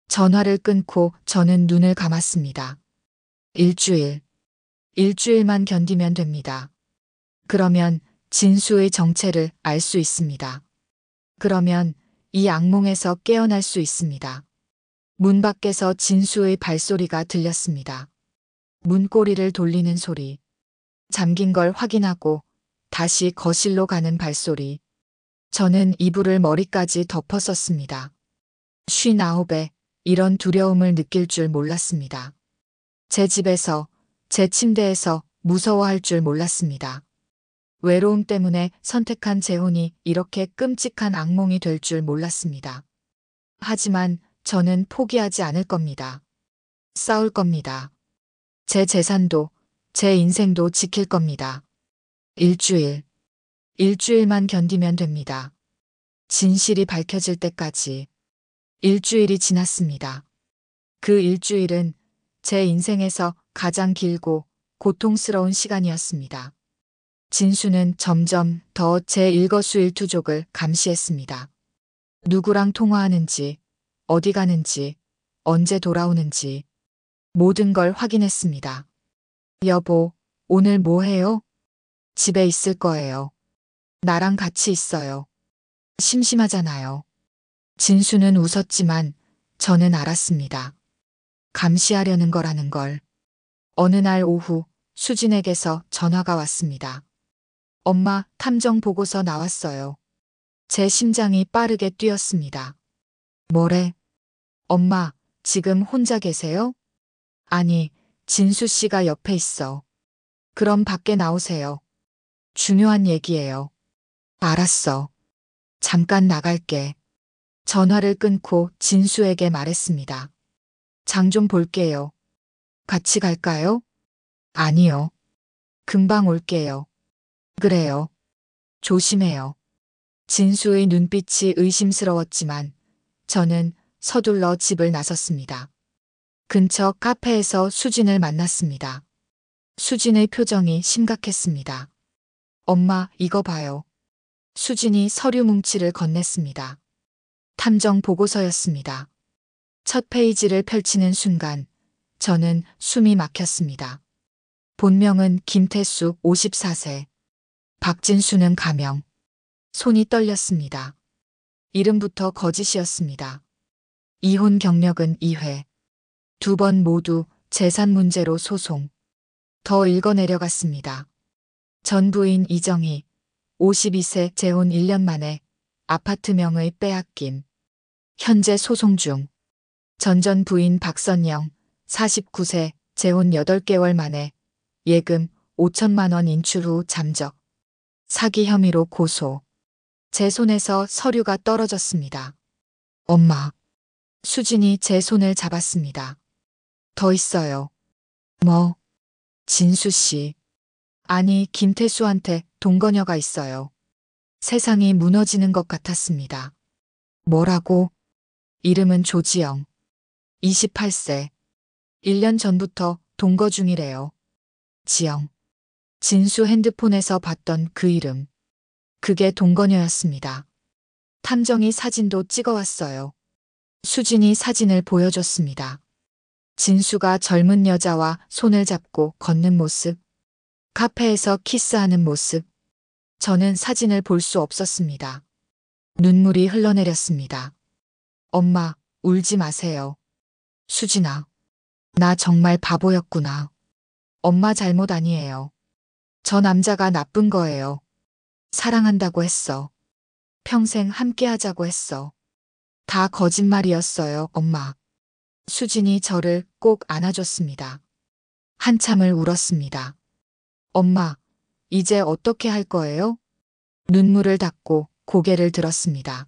전화를 끊고 저는 눈을 감았습니다. 일주일. 일주일만 견디면 됩니다. 그러면 진수의 정체를 알 수 있습니다. 그러면 이 악몽에서 깨어날 수 있습니다. 문 밖에서 진수의 발소리가 들렸습니다. 문고리를 돌리는 소리. 잠긴 걸 확인하고 다시 거실로 가는 발소리. 저는 이불을 머리까지 덮었었습니다. 59에 이런 두려움을 느낄 줄 몰랐습니다. 제 집에서, 제 침대에서 무서워할 줄 몰랐습니다. 외로움 때문에 선택한 재혼이 이렇게 끔찍한 악몽이 될 줄 몰랐습니다. 하지만 저는 포기하지 않을 겁니다. 싸울 겁니다. 제 재산도, 제 인생도 지킬 겁니다. 일주일만 견디면 됩니다. 진실이 밝혀질 때까지. 일주일이 지났습니다. 그 일주일은 제 인생에서 가장 길고 고통스러운 시간이었습니다. 진수는 점점 더 제 일거수일투족을 감시했습니다. 누구랑 통화하는지, 어디 가는지, 언제 돌아오는지 모든 걸 확인했습니다. 여보, 오늘 뭐 해요? 집에 있을 거예요. 나랑 같이 있어요. 심심하잖아요. 진수는 웃었지만 저는 알았습니다. 감시하려는 거라는 걸. 어느 날 오후 수진에게서 전화가 왔습니다. 엄마, 탐정 보고서 나왔어요. 제 심장이 빠르게 뛰었습니다. 뭐래? 엄마, 지금 혼자 계세요? 아니, 진수 씨가 옆에 있어. 그럼 밖에 나오세요. 중요한 얘기예요. 알았어. 잠깐 나갈게. 전화를 끊고 진수에게 말했습니다. 장 좀 볼게요. 같이 갈까요? 아니요. 금방 올게요. 그래요. 조심해요. 진수의 눈빛이 의심스러웠지만 저는 서둘러 집을 나섰습니다. 근처 카페에서 수진을 만났습니다. 수진의 표정이 심각했습니다. 엄마, 이거 봐요. 수진이 서류 뭉치를 건넸습니다. 탐정 보고서였습니다. 첫 페이지를 펼치는 순간 저는 숨이 막혔습니다. 본명은 김태수 54세. 박진수는 가명. 손이 떨렸습니다. 이름부터 거짓이었습니다. 이혼 경력은 2회. 2번 모두 재산 문제로 소송. 더 읽어내려갔습니다. 전 부인 이정희, 52세 재혼 1년 만에 아파트명의 빼앗김. 현재 소송 중. 전전 부인 박선영, 49세 재혼 8개월 만에 예금 5천만 원 인출 후 잠적. 사기 혐의로 고소. 제 손에서 서류가 떨어졌습니다. 엄마. 수진이 제 손을 잡았습니다. 더 있어요. 뭐? 진수 씨. 아니, 김태수한테 동거녀가 있어요. 세상이 무너지는 것 같았습니다. 뭐라고? 이름은 조지영. 28세. 1년 전부터 동거 중이래요. 지영. 진수 핸드폰에서 봤던 그 이름. 그게 동거녀였습니다. 탐정이 사진도 찍어왔어요. 수진이 사진을 보여줬습니다. 진수가 젊은 여자와 손을 잡고 걷는 모습. 카페에서 키스하는 모습. 저는 사진을 볼 수 없었습니다. 눈물이 흘러내렸습니다. 엄마, 울지 마세요. 수진아, 나 정말 바보였구나. 엄마 잘못 아니에요. 저 남자가 나쁜 거예요. 사랑한다고 했어. 평생 함께 하자고 했어. 다 거짓말이었어요, 엄마. 수진이 저를 꼭 안아줬습니다. 한참을 울었습니다. 엄마, 이제 어떻게 할 거예요? 눈물을 닦고 고개를 들었습니다.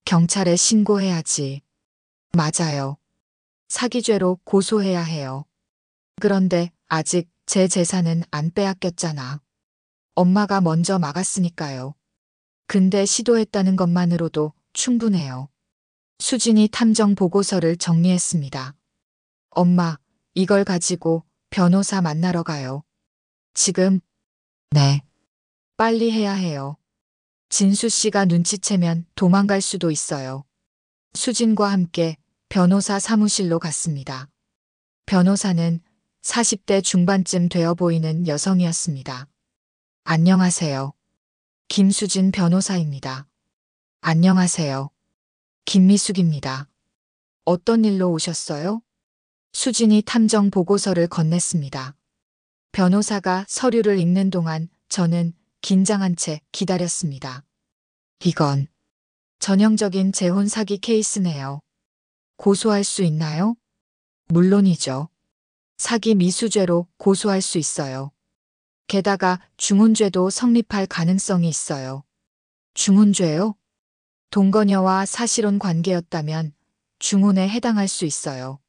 경찰에 신고해야지. 맞아요. 사기죄로 고소해야 해요. 그런데 아직 제 재산은 안 빼앗겼잖아. 엄마가 먼저 막았으니까요. 근데 시도했다는 것만으로도 충분해요. 수진이 탐정 보고서를 정리했습니다. 엄마, 이걸 가지고 변호사 만나러 가요. 지금? 네. 빨리 해야 해요. 진수 씨가 눈치채면 도망갈 수도 있어요. 수진과 함께 변호사 사무실로 갔습니다. 변호사는 40대 중반쯤 되어 보이는 여성이었습니다. 안녕하세요. 김수진 변호사입니다. 안녕하세요. 김미숙입니다. 어떤 일로 오셨어요? 수진이 탐정 보고서를 건넸습니다. 변호사가 서류를 읽는 동안 저는 긴장한 채 기다렸습니다. 이건 전형적인 재혼 사기 케이스네요. 고소할 수 있나요? 물론이죠. 사기 미수죄로 고소할 수 있어요. 게다가 중혼죄도 성립할 가능성이 있어요. 중혼죄요? 동거녀와 사실혼 관계였다면 중혼에 해당할 수 있어요.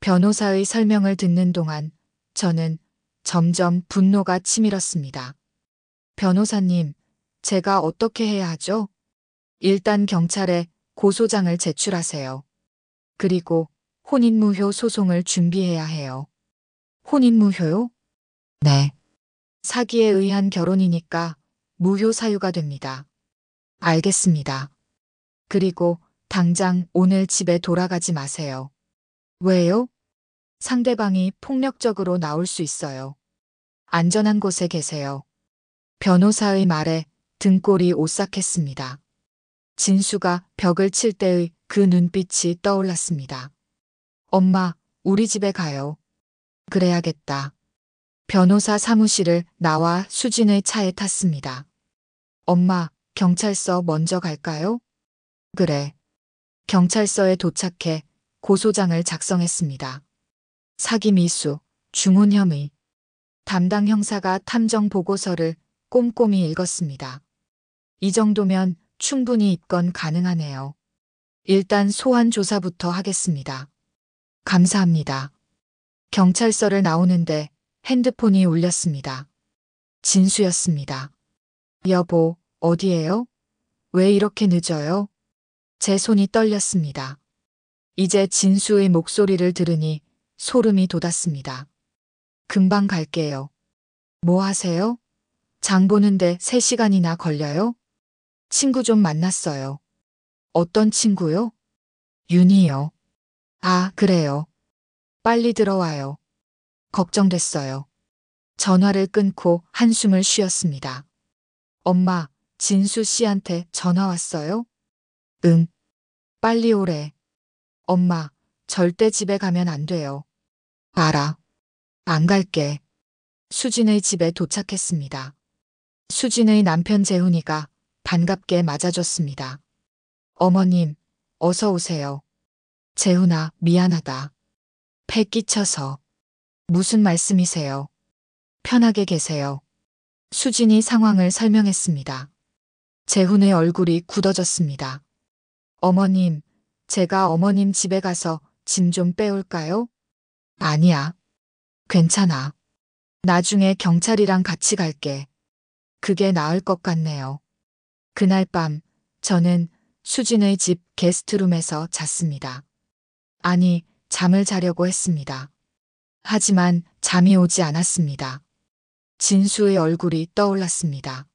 변호사의 설명을 듣는 동안 저는 점점 분노가 치밀었습니다. 변호사님, 제가 어떻게 해야 하죠? 일단 경찰에 고소장을 제출하세요. 그리고 혼인무효 소송을 준비해야 해요. 혼인무효요? 네. 사기에 의한 결혼이니까 무효 사유가 됩니다. 알겠습니다. 그리고 당장 오늘 집에 돌아가지 마세요. 왜요? 상대방이 폭력적으로 나올 수 있어요. 안전한 곳에 계세요. 변호사의 말에 등골이 오싹했습니다. 진수가 벽을 칠 때의 그 눈빛이 떠올랐습니다. 엄마, 우리 집에 가요. 그래야겠다. 변호사 사무실을 나와 수진의 차에 탔습니다. 엄마, 경찰서 먼저 갈까요? 그래. 경찰서에 도착해 고소장을 작성했습니다. 사기 미수, 중혼 혐의. 담당 형사가 탐정 보고서를 꼼꼼히 읽었습니다. 이 정도면 충분히 입건 가능하네요. 일단 소환 조사부터 하겠습니다. 감사합니다. 경찰서를 나오는데 핸드폰이 울렸습니다. 진수였습니다. 여보, 어디에요? 왜 이렇게 늦어요? 제 손이 떨렸습니다. 이제 진수의 목소리를 들으니 소름이 돋았습니다. 금방 갈게요. 뭐 하세요? 장 보는데 3시간이나 걸려요? 친구 좀 만났어요. 어떤 친구요? 윤희요. 아, 그래요. 빨리 들어와요. 걱정됐어요. 전화를 끊고 한숨을 쉬었습니다. 엄마, 진수 씨한테 전화 왔어요? 응. 빨리 오래. 엄마, 절대 집에 가면 안 돼요. 알아. 안 갈게. 수진의 집에 도착했습니다. 수진의 남편 재훈이가 반갑게 맞아줬습니다. 어머님, 어서 오세요. 재훈아, 미안하다. 패 끼쳐서. 무슨 말씀이세요? 편하게 계세요. 수진이 상황을 설명했습니다. 재훈의 얼굴이 굳어졌습니다. 어머님, 제가 어머님 집에 가서 짐 좀 빼올까요? 아니야. 괜찮아. 나중에 경찰이랑 같이 갈게. 그게 나을 것 같네요. 그날 밤, 저는 수진의 집 게스트룸에서 잤습니다. 아니, 잠을 자려고 했습니다. 하지만 잠이 오지 않았습니다. 진수의 얼굴이 떠올랐습니다.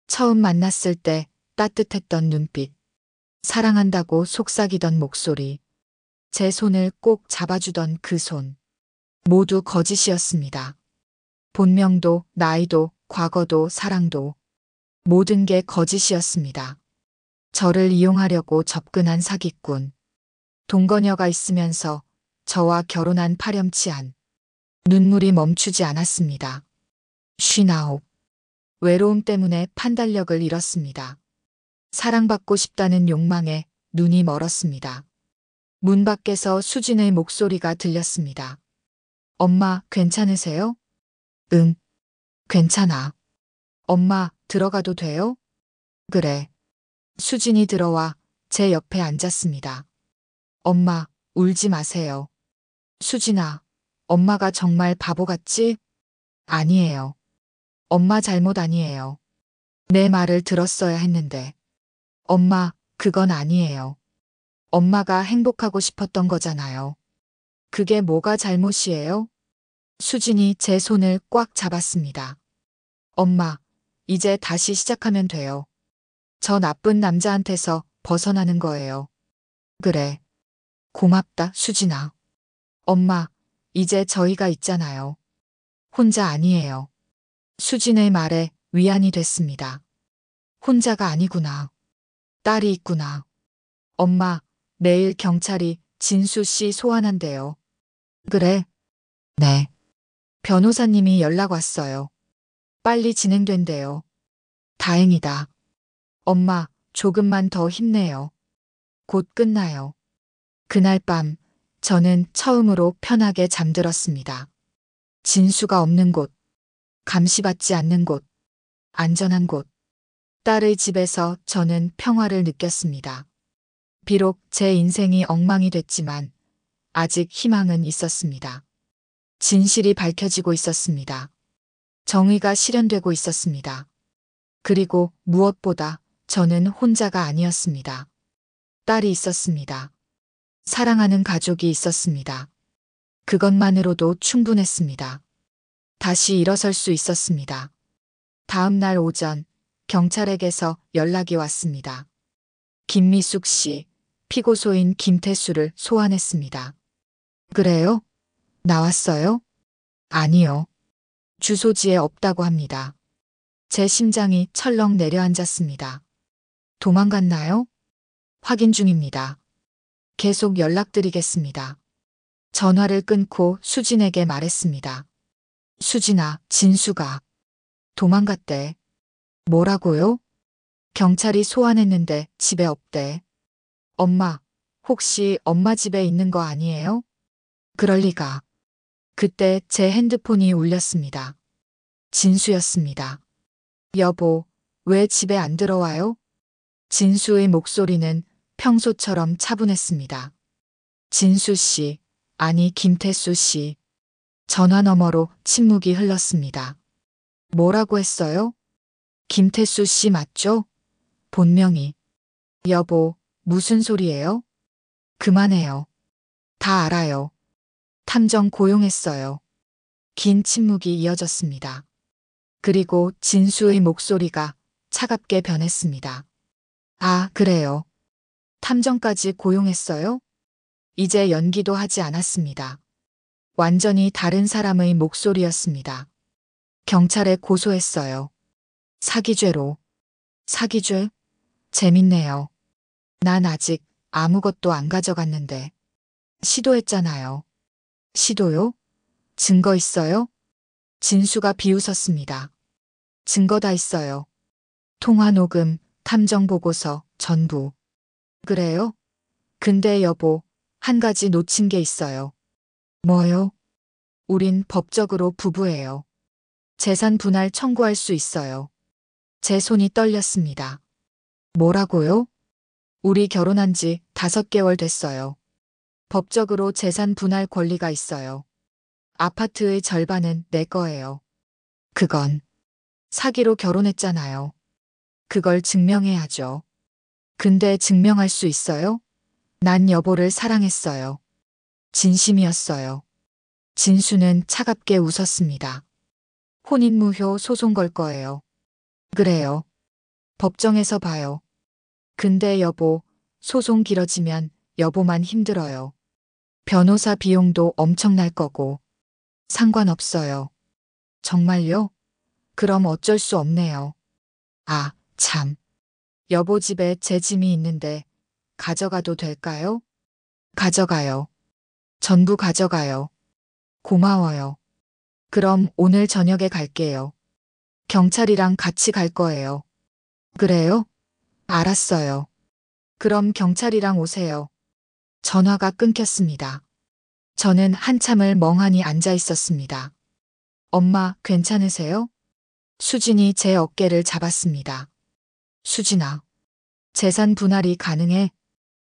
처음 만났을 때 따뜻했던 눈빛, 사랑한다고 속삭이던 목소리, 제 손을 꼭 잡아주던 그 손. 모두 거짓이었습니다. 본명도, 나이도, 과거도, 사랑도, 모든 게 거짓이었습니다. 저를 이용하려고 접근한 사기꾼. 동거녀가 있으면서 저와 결혼한 파렴치한. 눈물이 멈추지 않았습니다. 59. 외로움 때문에 판단력을 잃었습니다. 사랑받고 싶다는 욕망에 눈이 멀었습니다. 문 밖에서 수진의 목소리가 들렸습니다. 엄마, 괜찮으세요? 응, 괜찮아. 엄마, 들어가도 돼요? 그래. 수진이 들어와 제 옆에 앉았습니다. 엄마, 울지 마세요. 수진아, 엄마가 정말 바보 같지? 아니에요. 엄마 잘못 아니에요. 내 말을 들었어야 했는데. 엄마, 그건 아니에요. 엄마가 행복하고 싶었던 거잖아요. 그게 뭐가 잘못이에요? 수진이 제 손을 꽉 잡았습니다. 엄마, 이제 다시 시작하면 돼요. 저 나쁜 남자한테서 벗어나는 거예요. 그래. 고맙다, 수진아. 엄마, 이제 저희가 있잖아요. 혼자 아니에요. 수진의 말에 위안이 됐습니다. 혼자가 아니구나. 딸이 있구나. 엄마, 내일 경찰이 진수 씨 소환한대요. 그래? 네. 변호사님이 연락 왔어요. 빨리 진행된대요. 다행이다. 엄마, 조금만 더 힘내요. 곧 끝나요. 그날 밤, 저는 처음으로 편하게 잠들었습니다. 진수가 없는 곳, 감시받지 않는 곳, 안전한 곳. 딸의 집에서 저는 평화를 느꼈습니다. 비록 제 인생이 엉망이 됐지만 아직 희망은 있었습니다. 진실이 밝혀지고 있었습니다. 정의가 실현되고 있었습니다. 그리고 무엇보다 저는 혼자가 아니었습니다. 딸이 있었습니다. 사랑하는 가족이 있었습니다. 그것만으로도 충분했습니다. 다시 일어설 수 있었습니다. 다음 날 오전 경찰에게서 연락이 왔습니다. 김미숙 씨, 피고소인 김태수를 소환했습니다. 그래요? 나왔어요? 아니요. 주소지에 없다고 합니다. 제 심장이 철렁 내려앉았습니다. 도망갔나요? 확인 중입니다. 계속 연락드리겠습니다. 전화를 끊고 수진에게 말했습니다. 수진아, 진수가 도망갔대. 뭐라고요? 경찰이 소환했는데 집에 없대. 엄마, 혹시 엄마 집에 있는 거 아니에요? 그럴 리가. 그때 제 핸드폰이 울렸습니다. 진수였습니다. 여보, 왜 집에 안 들어와요? 진수의 목소리는 평소처럼 차분했습니다. 진수 씨, 아니 김태수 씨. 전화 너머로 침묵이 흘렀습니다. 뭐라고 했어요? 김태수 씨 맞죠? 본명이. 여보, 무슨 소리예요? 그만해요. 다 알아요. 탐정 고용했어요. 긴 침묵이 이어졌습니다. 그리고 진수의 목소리가 차갑게 변했습니다. 아, 그래요. 탐정까지 고용했어요? 이제 연기도 하지 않았습니다. 완전히 다른 사람의 목소리였습니다. 경찰에 고소했어요. 사기죄로. 사기죄? 재밌네요. 난 아직 아무것도 안 가져갔는데. 시도했잖아요. 시도요? 증거 있어요? 진수가 비웃었습니다. 증거 다 있어요. 통화 녹음, 탐정 보고서, 전부. 그래요? 근데 여보, 한 가지 놓친 게 있어요. 뭐요? 우린 법적으로 부부예요. 재산 분할 청구할 수 있어요. 제 손이 떨렸습니다. 뭐라고요? 우리 결혼한 지 5개월 됐어요. 법적으로 재산 분할 권리가 있어요. 아파트의 절반은 내 거예요. 그건 사기로 결혼했잖아요. 그걸 증명해야죠. 근데 증명할 수 있어요? 난 여보를 사랑했어요. 진심이었어요. 진수는 차갑게 웃었습니다. 혼인무효 소송 걸 거예요. 그래요. 법정에서 봐요. 근데 여보, 소송 길어지면 여보만 힘들어요. 변호사 비용도 엄청날 거고. 상관없어요. 정말요? 그럼 어쩔 수 없네요. 아, 참. 여보 집에 제 짐이 있는데 가져가도 될까요? 가져가요. 전부 가져가요. 고마워요. 그럼 오늘 저녁에 갈게요. 경찰이랑 같이 갈 거예요. 그래요? 알았어요. 그럼 경찰이랑 오세요. 전화가 끊겼습니다. 저는 한참을 멍하니 앉아 있었습니다. 엄마, 괜찮으세요? 수진이 제 어깨를 잡았습니다. 수진아, 재산 분할이 가능해?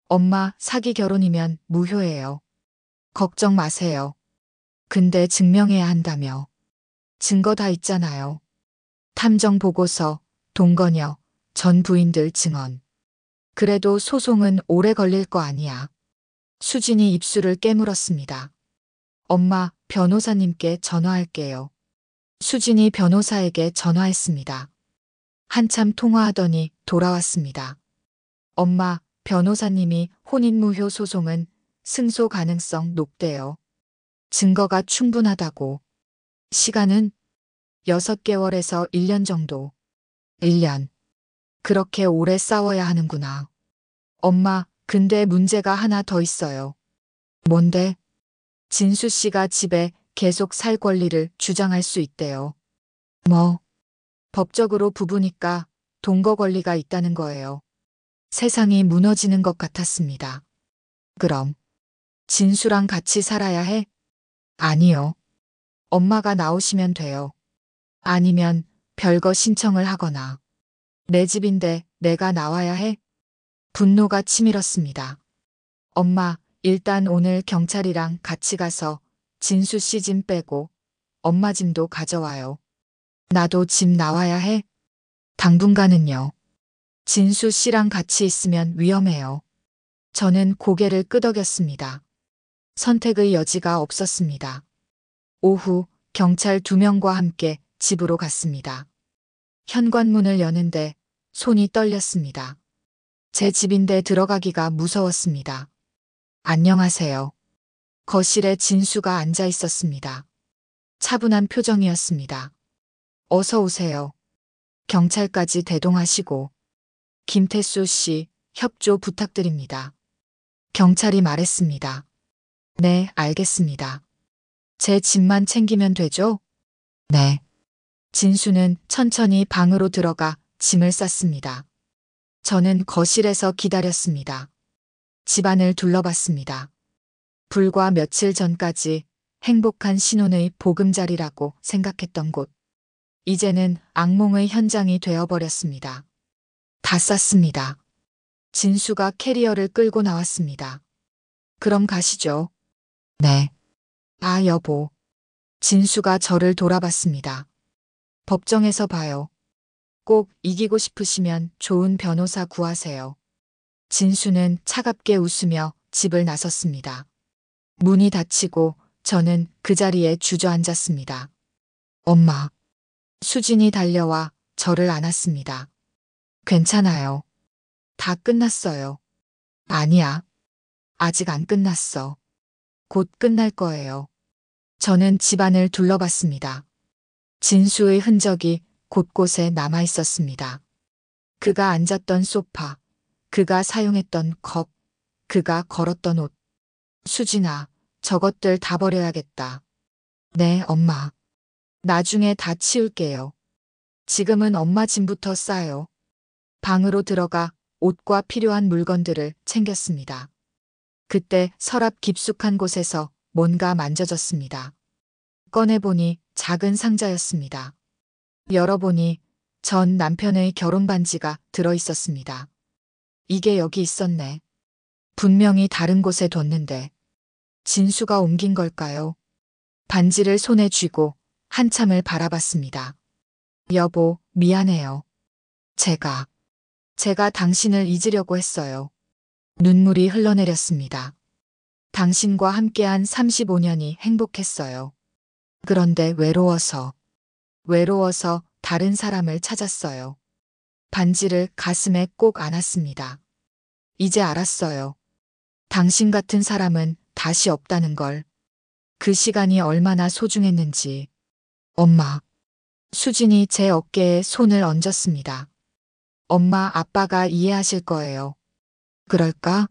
엄마, 사기 결혼이면 무효예요. 걱정 마세요. 근데 증명해야 한다며. 증거 다 있잖아요. 탐정 보고서, 동거녀, 전 부인들 증언. 그래도 소송은 오래 걸릴 거 아니야. 수진이 입술을 깨물었습니다. 엄마, 변호사님께 전화할게요. 수진이 변호사에게 전화했습니다. 한참 통화하더니 돌아왔습니다. 엄마, 변호사님이 혼인무효 소송은 승소 가능성 높대요. 증거가 충분하다고. 시간은 6개월에서 1년 정도. 1년. 그렇게 오래 싸워야 하는구나. 엄마, 근데 문제가 하나 더 있어요. 뭔데? 진수 씨가 집에 계속 살 권리를 주장할 수 있대요. 뭐? 법적으로 부부니까 동거 권리가 있다는 거예요. 세상이 무너지는 것 같았습니다. 그럼 진수랑 같이 살아야 해? 아니요. 엄마가 나오시면 돼요. 아니면 별거 신청을 하거나. 내 집인데 내가 나와야 해? 분노가 치밀었습니다. 엄마, 일단 오늘 경찰이랑 같이 가서 진수 씨 짐 빼고 엄마 짐도 가져와요. 나도 집 나와야 해? 당분간은요. 진수 씨랑 같이 있으면 위험해요. 저는 고개를 끄덕였습니다. 선택의 여지가 없었습니다. 오후 경찰 2명과 함께 집으로 갔습니다. 현관문을 여는데 손이 떨렸습니다. 제 집인데 들어가기가 무서웠습니다. 안녕하세요. 거실에 진수가 앉아 있었습니다. 차분한 표정이었습니다. 어서 오세요. 경찰까지 대동하시고. 김태수 씨, 협조 부탁드립니다. 경찰이 말했습니다. 네, 알겠습니다. 제 집만 챙기면 되죠? 네. 진수는 천천히 방으로 들어가 짐을 쌌습니다. 저는 거실에서 기다렸습니다. 집안을 둘러봤습니다. 불과 며칠 전까지 행복한 신혼의 보금자리라고 생각했던 곳. 이제는 악몽의 현장이 되어버렸습니다. 다 쌌습니다. 진수가 캐리어를 끌고 나왔습니다. 그럼 가시죠. 네. 아, 여보. 진수가 저를 돌아봤습니다. 법정에서 봐요. 꼭 이기고 싶으시면 좋은 변호사 구하세요. 진수는 차갑게 웃으며 집을 나섰습니다. 문이 닫히고 저는 그 자리에 주저앉았습니다. 엄마. 수진이 달려와 저를 안았습니다. 괜찮아요. 다 끝났어요. 아니야. 아직 안 끝났어. 곧 끝날 거예요. 저는 집안을 둘러봤습니다. 진수의 흔적이 곳곳에 남아 있었습니다. 그가 앉았던 소파, 그가 사용했던 컵, 그가 걸었던 옷. 수진아, 저것들 다 버려야겠다. 네, 엄마. 나중에 다 치울게요. 지금은 엄마 짐부터 싸요. 방으로 들어가 옷과 필요한 물건들을 챙겼습니다. 그때 서랍 깊숙한 곳에서 뭔가 만져졌습니다. 꺼내보니 작은 상자였습니다. 열어보니 전 남편의 결혼 반지가 들어있었습니다. 이게 여기 있었네. 분명히 다른 곳에 뒀는데 진수가 옮긴 걸까요? 반지를 손에 쥐고 한참을 바라봤습니다. 여보, 미안해요. 제가 당신을 잊으려고 했어요. 눈물이 흘러내렸습니다. 당신과 함께한 35년이 행복했어요. 그런데 외로워서 다른 사람을 찾았어요. 반지를 가슴에 꼭 안았습니다. 이제 알았어요. 당신 같은 사람은 다시 없다는 걸. 그 시간이 얼마나 소중했는지. 엄마. 수진이 제 어깨에 손을 얹었습니다. 엄마, 아빠가 이해하실 거예요. 그럴까?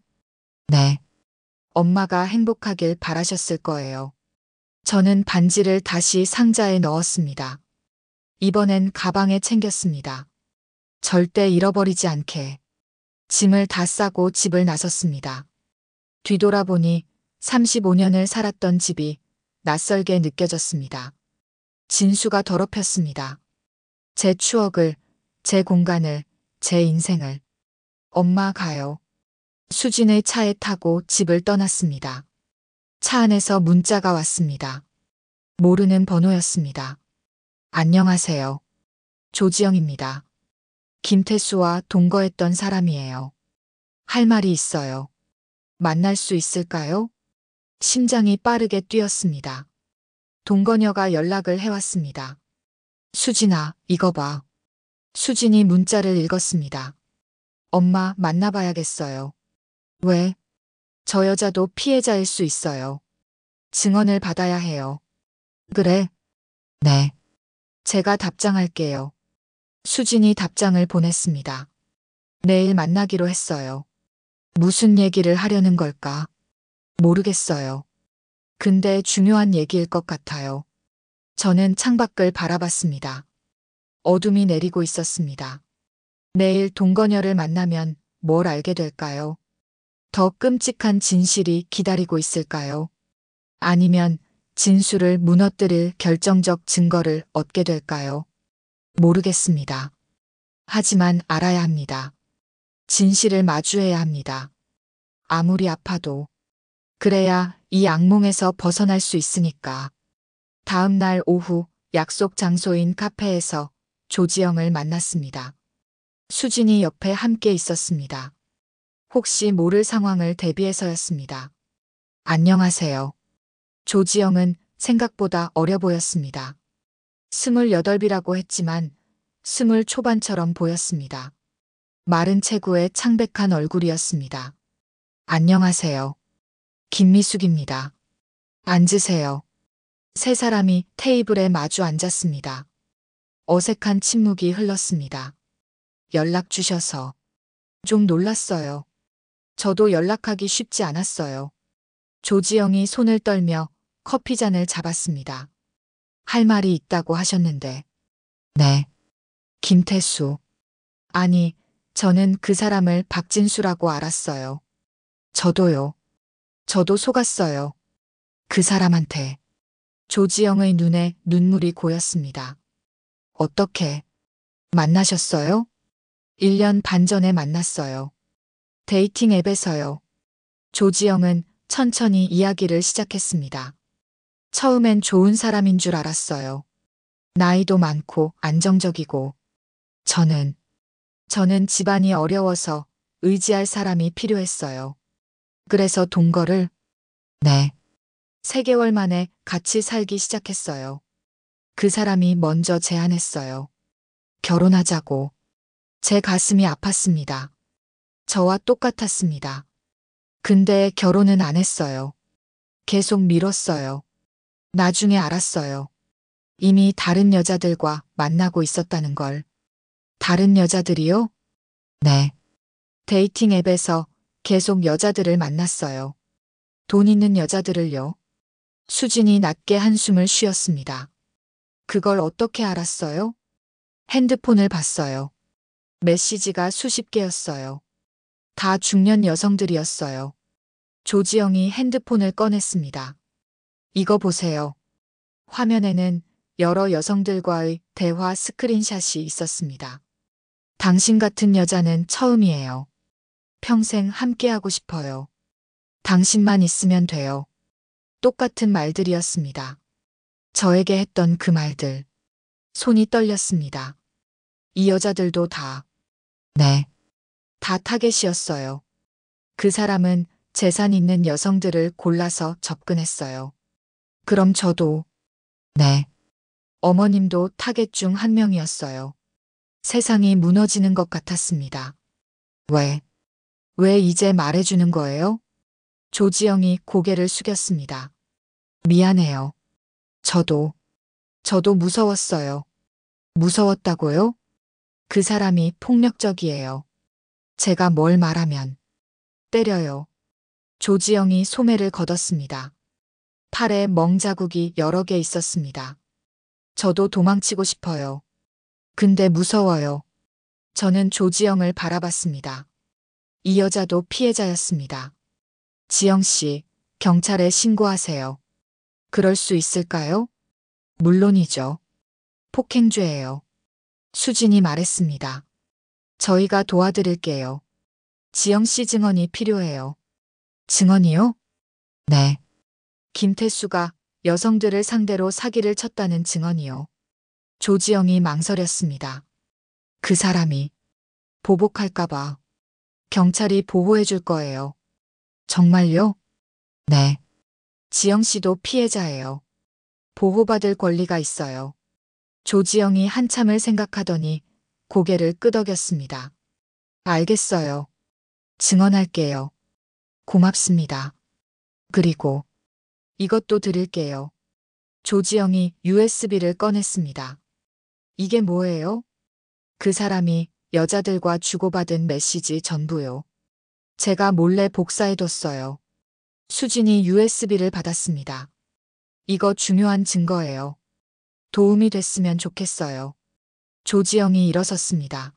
네. 엄마가 행복하길 바라셨을 거예요. 저는 반지를 다시 상자에 넣었습니다. 이번엔 가방에 챙겼습니다. 절대 잃어버리지 않게. 짐을 다 싸고 집을 나섰습니다. 뒤돌아보니 35년을 살았던 집이 낯설게 느껴졌습니다. 진수가 더럽혔습니다. 제 추억을, 제 공간을, 제 인생을. 엄마 가요. 수진의 차에 타고 집을 떠났습니다. 차 안에서 문자가 왔습니다. 모르는 번호였습니다. 안녕하세요. 조지영입니다. 김태수와 동거했던 사람이에요. 할 말이 있어요. 만날 수 있을까요? 심장이 빠르게 뛰었습니다. 동거녀가 연락을 해왔습니다. 수진아, 이거 봐. 수진이 문자를 읽었습니다. 엄마, 만나봐야겠어요. 왜? 저 여자도 피해자일 수 있어요. 증언을 받아야 해요. 그래? 네. 제가 답장할게요. 수진이 답장을 보냈습니다. 내일 만나기로 했어요. 무슨 얘기를 하려는 걸까? 모르겠어요. 근데 중요한 얘기일 것 같아요. 저는 창밖을 바라봤습니다. 어둠이 내리고 있었습니다. 내일 동거녀를 만나면 뭘 알게 될까요? 더 끔찍한 진실이 기다리고 있을까요? 아니면 진술을 무너뜨릴 결정적 증거를 얻게 될까요? 모르겠습니다. 하지만 알아야 합니다. 진실을 마주해야 합니다. 아무리 아파도. 그래야 이 악몽에서 벗어날 수 있으니까. 다음 날 오후 약속 장소인 카페에서 조지영을 만났습니다. 수진이 옆에 함께 있었습니다. 혹시 모를 상황을 대비해서였습니다. 안녕하세요. 조지영은 생각보다 어려 보였습니다. 28이라고 했지만 20 초반처럼 보였습니다. 마른 체구에 창백한 얼굴이었습니다. 안녕하세요. 김미숙입니다. 앉으세요. 세 사람이 테이블에 마주 앉았습니다. 어색한 침묵이 흘렀습니다. 연락 주셔서 좀 놀랐어요. 저도 연락하기 쉽지 않았어요. 조지영이 손을 떨며 커피잔을 잡았습니다. 할 말이 있다고 하셨는데. 네. 김태수. 아니, 저는 그 사람을 박진수라고 알았어요. 저도요. 저도 속았어요. 그 사람한테. 조지영의 눈에 눈물이 고였습니다. 어떻게 만나셨어요? 1년 반 전에 만났어요. 데이팅 앱에서요. 조지영은 천천히 이야기를 시작했습니다. 처음엔 좋은 사람인 줄 알았어요. 나이도 많고 안정적이고. 저는 집안이 어려워서 의지할 사람이 필요했어요. 그래서 동거를. 네. 3개월 만에 같이 살기 시작했어요. 그 사람이 먼저 제안했어요. 결혼하자고. 제 가슴이 아팠습니다. 저와 똑같았습니다. 근데 결혼은 안 했어요. 계속 미뤘어요. 나중에 알았어요. 이미 다른 여자들과 만나고 있었다는 걸. 다른 여자들이요? 네. 데이팅 앱에서 계속 여자들을 만났어요. 돈 있는 여자들을요. 수진이 낮게 한숨을 쉬었습니다. 그걸 어떻게 알았어요? 핸드폰을 봤어요. 메시지가 수십 개였어요. 다 중년 여성들이었어요. 조지영이 핸드폰을 꺼냈습니다. 이거 보세요. 화면에는 여러 여성들과의 대화 스크린샷이 있었습니다. 당신 같은 여자는 처음이에요. 평생 함께하고 싶어요. 당신만 있으면 돼요. 똑같은 말들이었습니다. 저에게 했던 그 말들. 손이 떨렸습니다. 이 여자들도 다. 네. 다 타겟이었어요. 그 사람은 재산 있는 여성들을 골라서 접근했어요. 그럼 저도. 네. 어머님도 타겟 중 한 명이었어요. 세상이 무너지는 것 같았습니다. 왜 이제 말해주는 거예요? 조지영이 고개를 숙였습니다. 미안해요. 저도 무서웠어요. 무서웠다고요? 그 사람이 폭력적이에요. 제가 뭘 말하면 때려요. 조지영이 소매를 걷었습니다. 팔에 멍자국이 여러 개 있었습니다. 저도 도망치고 싶어요. 근데 무서워요. 저는 조지영을 바라봤습니다. 이 여자도 피해자였습니다. 지영 씨, 경찰에 신고하세요. 그럴 수 있을까요? 물론이죠. 폭행죄예요. 수진이 말했습니다. 저희가 도와드릴게요. 지영 씨 증언이 필요해요. 증언이요? 네. 김태수가 여성들을 상대로 사기를 쳤다는 증언이요. 조지영이 망설였습니다. 그 사람이 보복할까봐. 경찰이 보호해줄 거예요. 정말요? 네. 지영 씨도 피해자예요. 보호받을 권리가 있어요. 조지영이 한참을 생각하더니 고개를 끄덕였습니다. 알겠어요. 증언할게요. 고맙습니다. 그리고 이것도 드릴게요. 조지영이 USB를 꺼냈습니다. 이게 뭐예요? 그 사람이 여자들과 주고받은 메시지 전부요. 제가 몰래 복사해뒀어요. 수진이 USB를 받았습니다. 이거 중요한 증거예요. 도움이 됐으면 좋겠어요. 조지영이 일어섰습니다.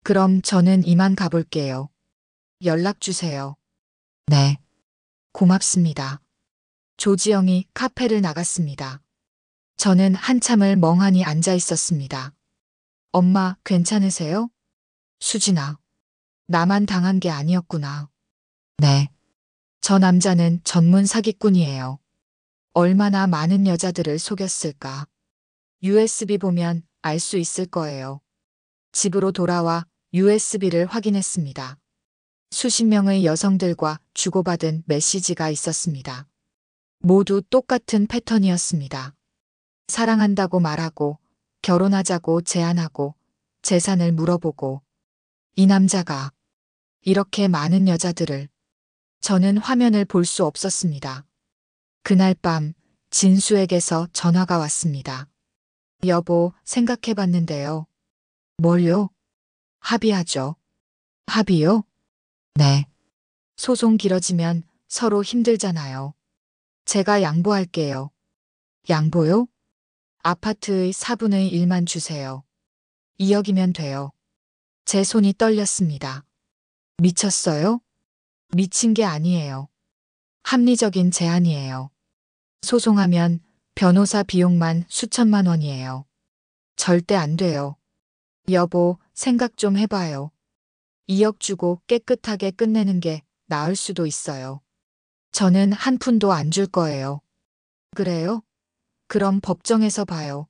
그럼 저는 이만 가볼게요. 연락 주세요. 네. 고맙습니다. 조지영이 카페를 나갔습니다. 저는 한참을 멍하니 앉아 있었습니다. 엄마, 괜찮으세요? 수진아. 나만 당한 게 아니었구나. 네. 저 남자는 전문 사기꾼이에요. 얼마나 많은 여자들을 속였을까. USB 보면 알 수 있을 거예요. 집으로 돌아와 USB를 확인했습니다. 수십 명의 여성들과 주고받은 메시지가 있었습니다. 모두 똑같은 패턴이었습니다. 사랑한다고 말하고, 결혼하자고 제안하고, 재산을 물어보고. 이 남자가 이렇게 많은 여자들을. 저는 화면을 볼 수 없었습니다. 그날 밤 진수에게서 전화가 왔습니다. 여보, 생각해봤는데요. 뭘요? 합의하죠. 합의요? 네. 소송 길어지면 서로 힘들잖아요. 제가 양보할게요. 양보요? 아파트의 4분의 1만 주세요. 2억이면 돼요. 제 손이 떨렸습니다. 미쳤어요? 미친 게 아니에요. 합리적인 제안이에요. 소송하면 변호사 비용만 수천만 원이에요. 절대 안 돼요. 여보, 생각 좀 해봐요. 2억 주고 깨끗하게 끝내는 게 나을 수도 있어요. 저는 한 푼도 안 줄 거예요. 그래요? 그럼 법정에서 봐요.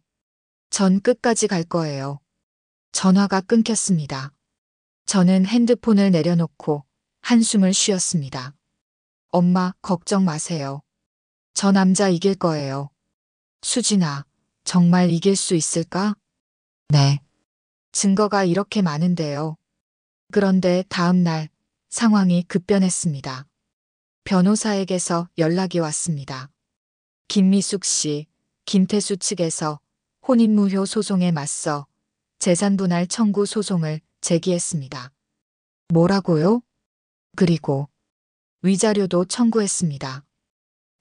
전 끝까지 갈 거예요. 전화가 끊겼습니다. 저는 핸드폰을 내려놓고 한숨을 쉬었습니다. 엄마, 걱정 마세요. 저 남자 이길 거예요. 수진아, 정말 이길 수 있을까? 네. 증거가 이렇게 많은데요. 그런데 다음 날 상황이 급변했습니다. 변호사에게서 연락이 왔습니다. 김미숙 씨, 김태수 측에서 혼인무효 소송에 맞서 재산분할 청구 소송을 제기했습니다. 뭐라고요? 그리고 위자료도 청구했습니다.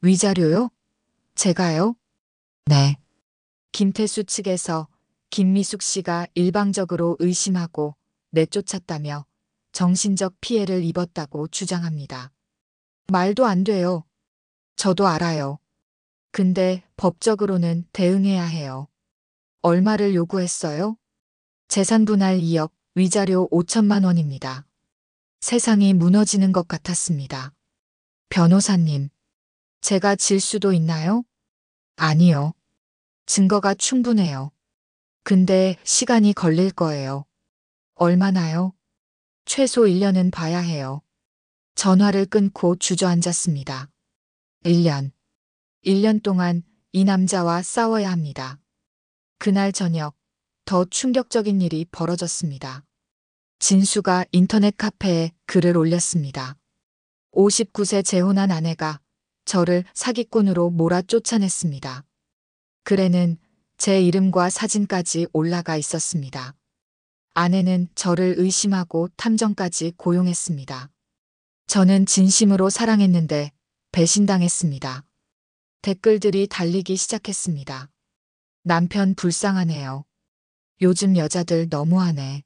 위자료요? 제가요? 네. 김태수 측에서 김미숙 씨가 일방적으로 의심하고 내쫓았다며 정신적 피해를 입었다고 주장합니다. 말도 안 돼요. 저도 알아요. 근데 법적으로는 대응해야 해요. 얼마를 요구했어요? 재산분할 2억, 위자료 5천만 원입니다. 세상이 무너지는 것 같았습니다. 변호사님, 제가 질 수도 있나요? 아니요. 증거가 충분해요. 근데 시간이 걸릴 거예요. 얼마나요? 최소 1년은 봐야 해요. 전화를 끊고 주저앉았습니다. 1년. 1년 동안 이 남자와 싸워야 합니다. 그날 저녁, 더 충격적인 일이 벌어졌습니다. 진수가 인터넷 카페에 글을 올렸습니다. 59세 재혼한 아내가 저를 사기꾼으로 몰아 쫓아냈습니다. 글에는 제 이름과 사진까지 올라가 있었습니다. 아내는 저를 의심하고 탐정까지 고용했습니다. 저는 진심으로 사랑했는데 배신당했습니다. 댓글들이 달리기 시작했습니다. 남편 불쌍하네요. 요즘 여자들 너무하네.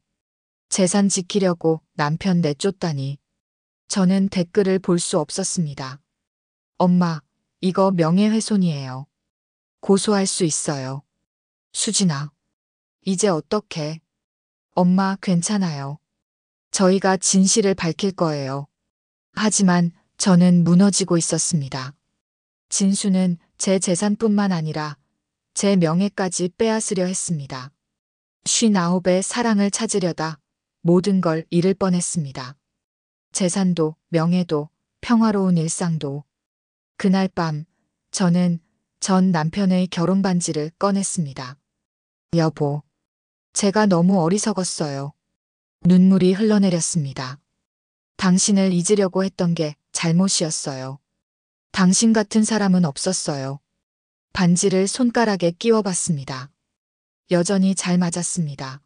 재산 지키려고 남편 내쫓다니. 저는 댓글을 볼 수 없었습니다. 엄마, 이거 명예훼손이에요. 고소할 수 있어요. 수진아, 이제 어떡해? 엄마, 괜찮아요. 저희가 진실을 밝힐 거예요. 하지만 저는 무너지고 있었습니다. 진수는 제 재산뿐만 아니라 제 명예까지 빼앗으려 했습니다. 59의 사랑을 찾으려다 모든 걸 잃을 뻔했습니다. 재산도, 명예도, 평화로운 일상도. 그날 밤 저는 전 남편의 결혼 반지를 꺼냈습니다. 여보, 제가 너무 어리석었어요. 눈물이 흘러내렸습니다. 당신을 잊으려고 했던 게 잘못이었어요. 당신 같은 사람은 없었어요. 반지를 손가락에 끼워봤습니다. 여전히 잘 맞았습니다.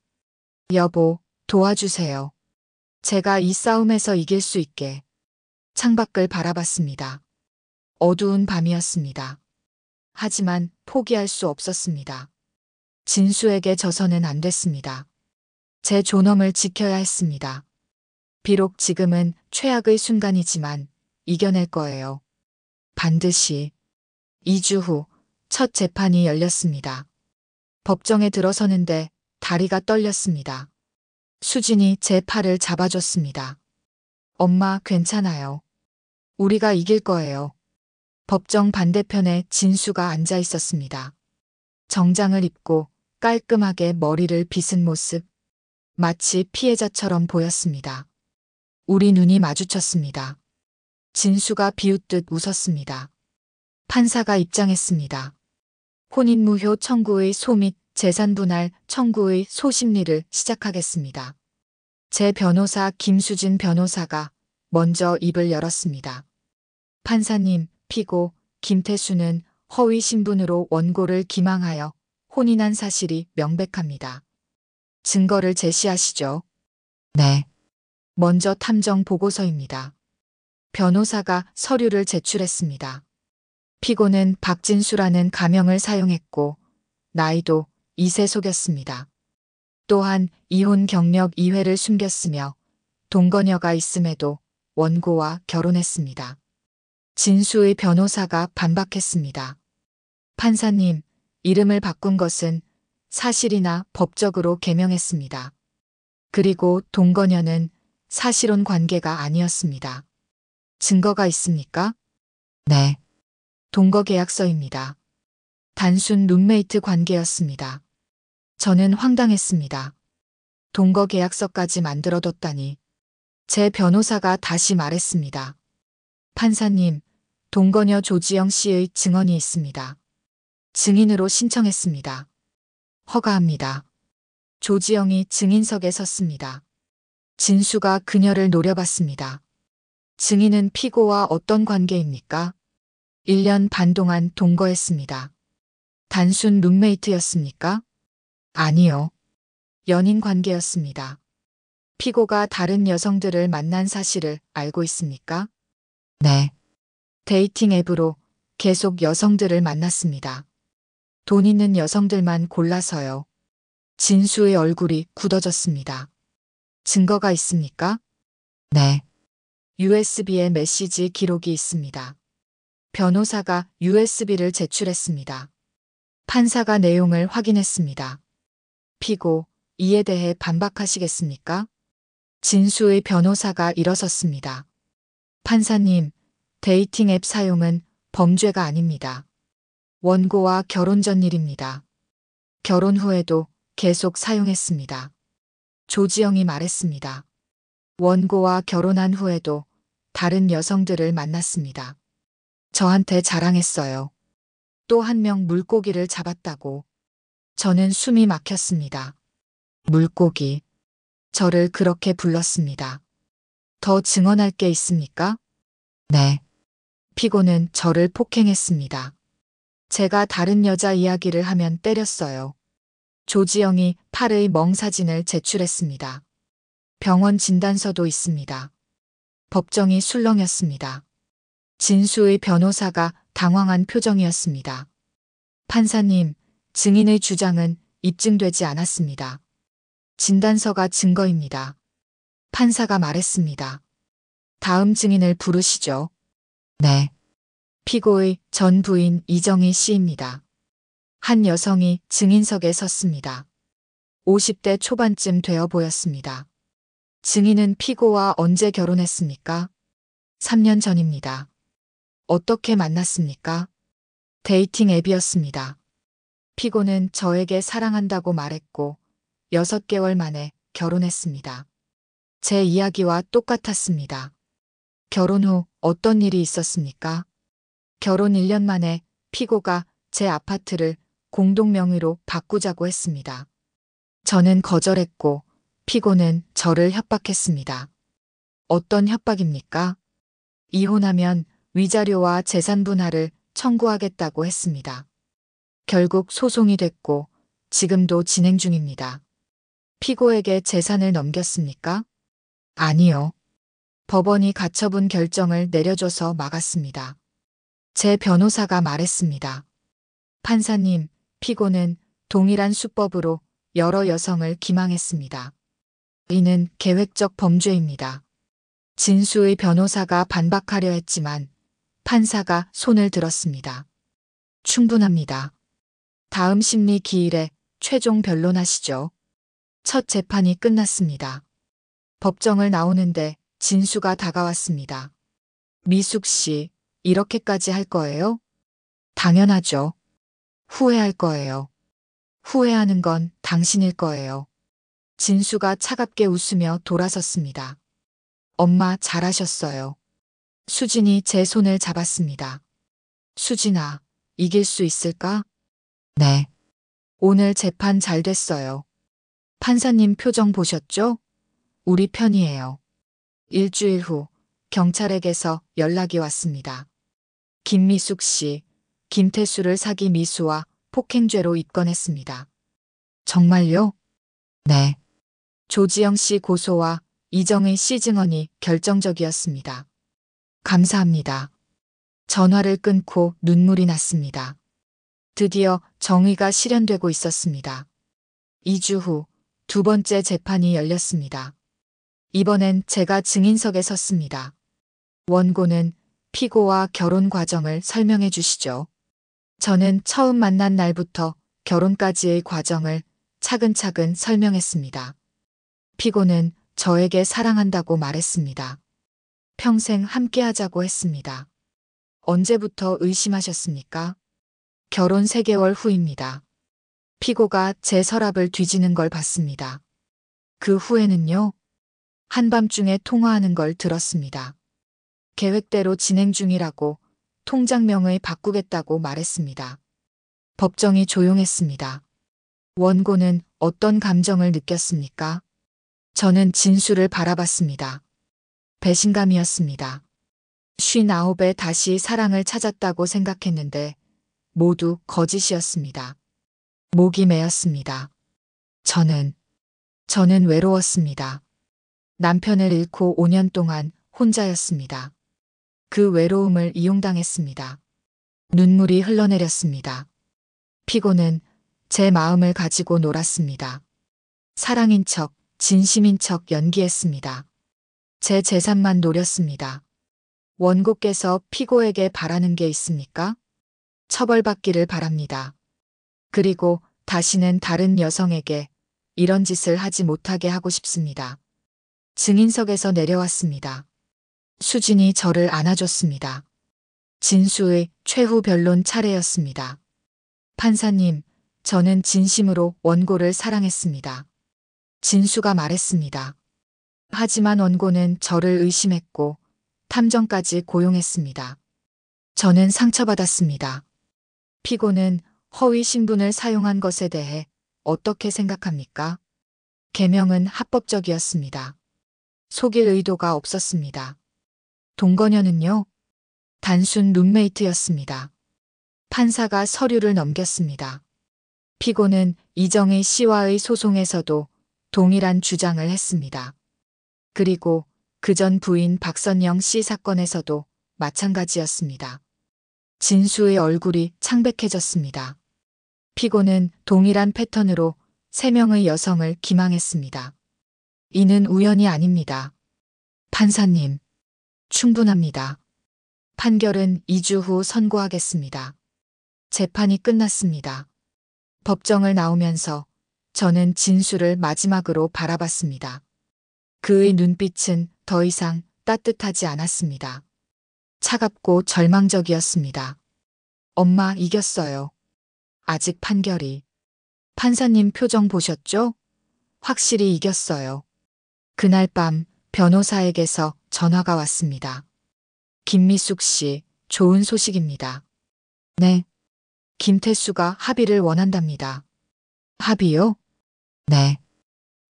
여보, 도와주세요. 제가 이 싸움에서 이길 수 있게. 창밖을 바라봤습니다. 어두운 밤이었습니다. 하지만 포기할 수 없었습니다. 진수에게 져서는 안 됐습니다. 제 존엄을 지켜야 했습니다. 비록 지금은 최악의 순간이지만 이겨낼 거예요. 반드시. 2주 후 첫 재판이 열렸습니다. 법정에 들어서는데 다리가 떨렸습니다. 수진이 제 팔을 잡아줬습니다. 엄마, 괜찮아요. 우리가 이길 거예요. 법정 반대편에 진수가 앉아 있었습니다. 정장을 입고 깔끔하게 머리를 빗은 모습. 마치 피해자처럼 보였습니다. 우리 눈이 마주쳤습니다. 진수가 비웃듯 웃었습니다. 판사가 입장했습니다. 혼인무효 청구의 소 및 재산분할 청구의 소 심리를 시작하겠습니다. 제 변호사 김수진 변호사가 먼저 입을 열었습니다. 판사님, 피고 김태수는 허위 신분으로 원고를 기망하여 혼인한 사실이 명백합니다. 증거를 제시하시죠. 네. 먼저 탐정 보고서입니다. 변호사가 서류를 제출했습니다. 피고는 박진수라는 가명을 사용했고 나이도 2세 속였습니다. 또한 이혼 경력 2회를 숨겼으며 동거녀가 있음에도 원고와 결혼했습니다. 진수의 변호사가 반박했습니다. 판사님, 이름을 바꾼 것은 사실이나 법적으로 개명했습니다. 그리고 동거녀는 사실혼 관계가 아니었습니다. 증거가 있습니까? 네. 동거 계약서입니다. 단순 룸메이트 관계였습니다. 저는 황당했습니다. 동거 계약서까지 만들어뒀다니. 제 변호사가 다시 말했습니다. 판사님, 동거녀 조지영 씨의 증언이 있습니다. 증인으로 신청했습니다. 허가합니다. 조지영이 증인석에 섰습니다. 진수가 그녀를 노려봤습니다. 증인은 피고와 어떤 관계입니까? 1년 반 동안 동거했습니다. 단순 룸메이트였습니까? 아니요. 연인 관계였습니다. 피고가 다른 여성들을 만난 사실을 알고 있습니까? 네. 데이팅 앱으로 계속 여성들을 만났습니다. 돈 있는 여성들만 골라서요. 진수의 얼굴이 굳어졌습니다. 증거가 있습니까? 네. USB에 메시지 기록이 있습니다. 변호사가 USB를 제출했습니다. 판사가 내용을 확인했습니다. 피고, 이에 대해 반박하시겠습니까? 진수의 변호사가 일어섰습니다. 판사님, 데이팅 앱 사용은 범죄가 아닙니다. 원고와 결혼 전 일입니다. 결혼 후에도 계속 사용했습니다. 조지영이 말했습니다. 원고와 결혼한 후에도 다른 여성들을 만났습니다. 저한테 자랑했어요. 또 한 명 물고기를 잡았다고. 저는 숨이 막혔습니다. 물고기. 저를 그렇게 불렀습니다. 더 증언할 게 있습니까? 네. 피고는 저를 폭행했습니다. 제가 다른 여자 이야기를 하면 때렸어요. 조지영이 팔의 멍사진을 제출했습니다. 병원 진단서도 있습니다. 법정이 술렁였습니다. 진수의 변호사가 당황한 표정이었습니다. 판사님, 증인의 주장은 입증되지 않았습니다. 진단서가 증거입니다. 판사가 말했습니다. 다음 증인을 부르시죠. 네. 피고의 전 부인 이정희 씨입니다. 한 여성이 증인석에 섰습니다. 50대 초반쯤 되어 보였습니다. 증인은 피고와 언제 결혼했습니까? 3년 전입니다. 어떻게 만났습니까? 데이팅 앱이었습니다. 피고는 저에게 사랑한다고 말했고 6개월 만에 결혼했습니다. 제 이야기와 똑같았습니다. 결혼 후 어떤 일이 있었습니까? 결혼 1년 만에 피고가 제 아파트를 공동 명의로 바꾸자고 했습니다. 저는 거절했고 피고는 저를 협박했습니다. 어떤 협박입니까? 이혼하면 위자료와 재산 분할을 청구하겠다고 했습니다. 결국 소송이 됐고 지금도 진행 중입니다. 피고에게 재산을 넘겼습니까? 아니요. 법원이 가처분 결정을 내려줘서 막았습니다. 제 변호사가 말했습니다. 판사님, 피고는 동일한 수법으로 여러 여성을 기망했습니다. 이는 계획적 범죄입니다. 진수의 변호사가 반박하려 했지만 판사가 손을 들었습니다. 충분합니다. 다음 심리 기일에 최종 변론하시죠. 첫 재판이 끝났습니다. 법정을 나오는데 진수가 다가왔습니다. 미숙 씨, 이렇게까지 할 거예요? 당연하죠. 후회할 거예요. 후회하는 건 당신일 거예요. 진수가 차갑게 웃으며 돌아섰습니다. 엄마 잘하셨어요. 수진이 제 손을 잡았습니다. 수진아, 이길 수 있을까? 네. 오늘 재판 잘 됐어요. 판사님 표정 보셨죠? 우리 편이에요. 일주일 후 경찰에게서 연락이 왔습니다. 김미숙 씨, 김태수를 사기 미수와 폭행죄로 입건했습니다. 정말요? 네. 조지영 씨 고소와 이정의 씨 증언이 결정적이었습니다. 감사합니다. 전화를 끊고 눈물이 났습니다. 드디어 정의가 실현되고 있었습니다. 2주 후 두 번째 재판이 열렸습니다. 이번엔 제가 증인석에 섰습니다. 원고는 피고와 결혼 과정을 설명해 주시죠. 저는 처음 만난 날부터 결혼까지의 과정을 차근차근 설명했습니다. 피고는 저에게 사랑한다고 말했습니다. 평생 함께하자고 했습니다. 언제부터 의심하셨습니까? 결혼 3개월 후입니다. 피고가 제 서랍을 뒤지는 걸 봤습니다. 그 후에는요? 한밤중에 통화하는 걸 들었습니다. 계획대로 진행 중이라고 통장명의 바꾸겠다고 말했습니다. 법정이 조용했습니다. 원고는 어떤 감정을 느꼈습니까? 저는 진수를 바라봤습니다. 배신감이었습니다. 59에 다시 사랑을 찾았다고 생각했는데 모두 거짓이었습니다. 목이 메었습니다. 저는 외로웠습니다. 남편을 잃고 5년 동안 혼자였습니다. 그 외로움을 이용당했습니다. 눈물이 흘러내렸습니다. 피고는 제 마음을 가지고 놀았습니다. 사랑인 척, 진심인 척 연기했습니다. 제 재산만 노렸습니다. 원고께서 피고에게 바라는 게 있습니까? 처벌받기를 바랍니다. 그리고 다시는 다른 여성에게 이런 짓을 하지 못하게 하고 싶습니다. 증인석에서 내려왔습니다. 수진이 저를 안아줬습니다. 진수의 최후 변론 차례였습니다. 판사님, 저는 진심으로 원고를 사랑했습니다. 진수가 말했습니다. 하지만 원고는 저를 의심했고 탐정까지 고용했습니다. 저는 상처받았습니다. 피고는 허위 신분을 사용한 것에 대해 어떻게 생각합니까? 개명은 합법적이었습니다. 속일 의도가 없었습니다. 동거녀는요? 단순 룸메이트였습니다. 판사가 서류를 넘겼습니다. 피고는 이정의 씨와의 소송에서도 동일한 주장을 했습니다. 그리고 그전 부인 박선영 씨 사건에서도 마찬가지였습니다. 진수의 얼굴이 창백해졌습니다. 피고는 동일한 패턴으로 3명의 여성을 기망했습니다. 이는 우연이 아닙니다. 판사님, 충분합니다. 판결은 2주 후 선고하겠습니다. 재판이 끝났습니다. 법정을 나오면서 저는 진수를 마지막으로 바라봤습니다. 그의 눈빛은 더 이상 따뜻하지 않았습니다. 차갑고 절망적이었습니다. 엄마 이겼어요. 아직 판결이. 판사님 표정 보셨죠? 확실히 이겼어요. 그날 밤 변호사에게서 전화가 왔습니다. 김미숙 씨, 좋은 소식입니다. 네. 김태수가 합의를 원한답니다. 합의요? 네.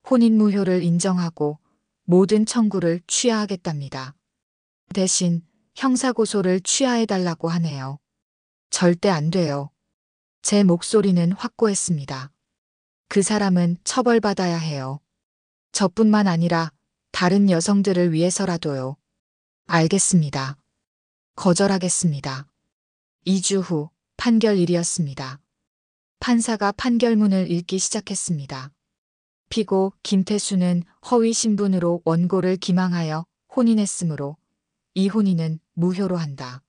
혼인무효를 인정하고 모든 청구를 취하하겠답니다. 대신 형사고소를 취하해달라고 하네요. 절대 안 돼요. 제 목소리는 확고했습니다. 그 사람은 처벌받아야 해요. 저뿐만 아니라 다른 여성들을 위해서라도요. 알겠습니다. 거절하겠습니다. 2주 후 판결일이었습니다. 판사가 판결문을 읽기 시작했습니다. 피고 김태수는 허위 신분으로 원고를 기망하여 혼인했으므로 이 혼인은 무효로 한다.